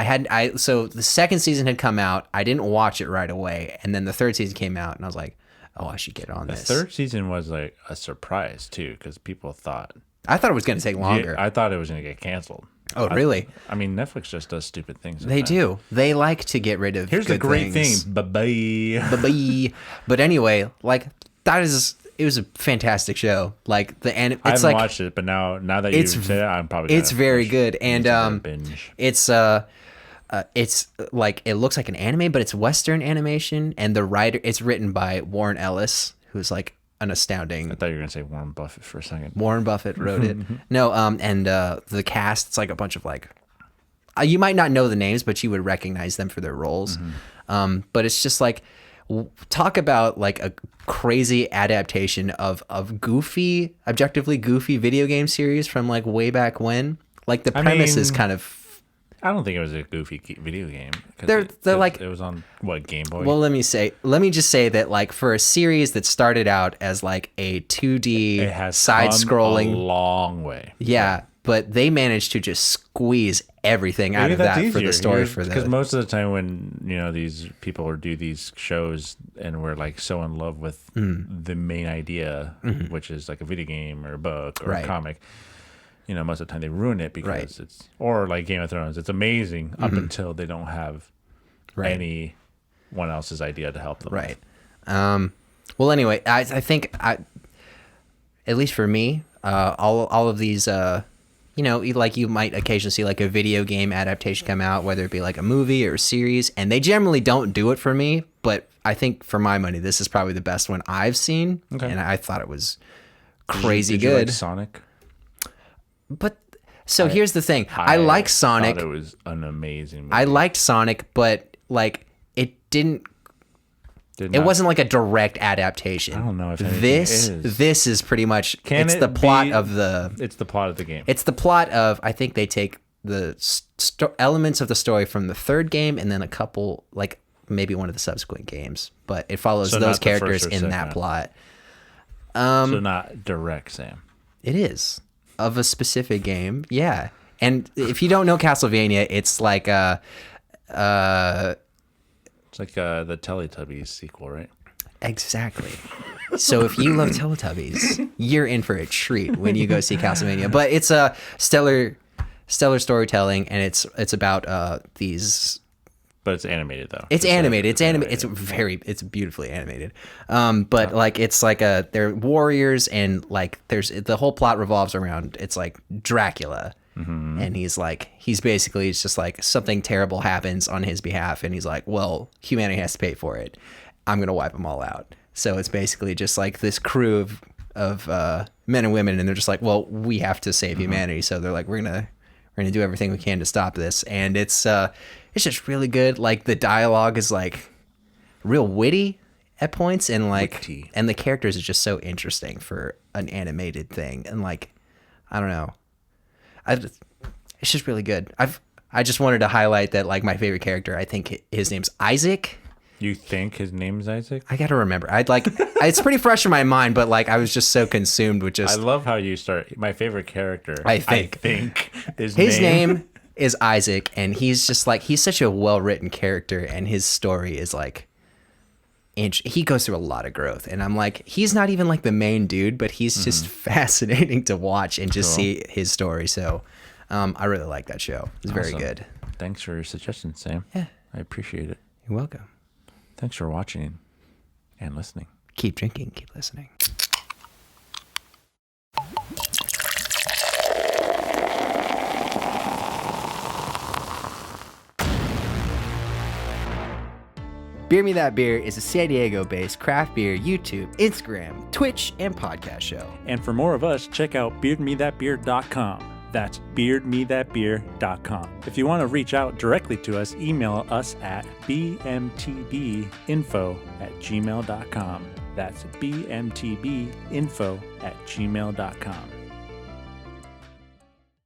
So the second season had come out. I didn't watch it right away. And then the third season came out and I was like, oh, I should get on this. The third season was like a surprise too, because people thought. I thought it was going to take longer. I thought it was going to get canceled. Oh, really? I mean, Netflix just does stupid things. They do. They like to get rid of Here's good the great things. thing. Bye-bye. Bye-bye. But anyway, like, that is it was a fantastic show. Like I haven't watched it, but now that you say it, I'm probably it's very good. And binge. it's like, it looks like an anime, but it's Western animation, and the writer, it's written by Warren Ellis, who's like an astounding. I thought you were gonna say Warren Buffett for a second. Warren Buffett wrote it. No, and the cast, it's like a bunch of like, you might not know the names, but you would recognize them for their roles. But it's just like, talk about like a crazy adaptation of objectively goofy video game series from like way back when. Like the premise is kind of. I don't think it was a goofy video game. They're like, it was on what, Game Boy? Well, let me just say that, like, for a series that started out as like a 2D it has side-scrolling, come a long way. Yeah, but they managed to just squeeze everything out of that for the story. Because most of the time when these people do these shows and we're like so in love with the main idea, which is like a video game or a book or a comic. Most of the time they ruin it because it's, or like Game of Thrones, it's amazing up until they don't have anyone else's idea to help them. Right. Well, anyway, I think at least for me, all of these, like you might occasionally see like a video game adaptation come out, whether it be like a movie or a series, and they generally don't do it for me. But I think for my money, this is probably the best one I've seen, and I thought it was crazy good. You like Sonic? But so here's the thing. I like Sonic. Thought it was an amazing movie. I liked Sonic, but like it wasn't like a direct adaptation. I don't know if this is pretty much it's the plot of the game. It's the plot of, I think they take the elements of the story from the third game and then a couple, like maybe one of the subsequent games, but it follows those characters in that plot. So not direct, Sam. It is. Of a specific game, yeah. And if you don't know Castlevania, it's like the Teletubbies sequel, right? Exactly. So if you love Teletubbies, you're in for a treat when you go see Castlevania. But it's a stellar storytelling, and it's about these. But it's animated though. It's animated. It's animated. It's beautifully animated. But like it's like they're warriors, and like the whole plot revolves around, it's like Dracula, and he's basically, it's just like something terrible happens on his behalf, and he's like, well, humanity has to pay for it. I'm gonna wipe them all out. So it's basically just like this crew of men and women, and they're just like, well, we have to save humanity. So they're like, we're gonna do everything we can to stop this, and it's just really good. Like the dialogue is like real witty at points, and like and the characters are just so interesting for an animated thing. And like, I don't know, it's just really good. I just wanted to highlight that, like, my favorite character, I think his name's Isaac. You think his name's Isaac? I gotta remember. It's pretty fresh in my mind, but like I was just so consumed with just. I love how you start. My favorite character. I think his name is Isaac, and he's just like, he's such a well-written character, and his story is like, he goes through a lot of growth, and I'm like, he's not even like the main dude, but he's just fascinating to watch and just see his story. So I really like that show. It's very good. Thanks for your suggestion, Sam. Yeah, I appreciate it. You're welcome. Thanks for watching and listening. Keep drinking, keep listening. Beer Me That Beer is a San Diego-based craft beer YouTube, Instagram, Twitch, and podcast show. And for more of us, check out beardmethatbeer.com. That's beardmethatbeer.com. If you want to reach out directly to us, email us at bmtbinfo@gmail.com. That's bmtbinfo@gmail.com.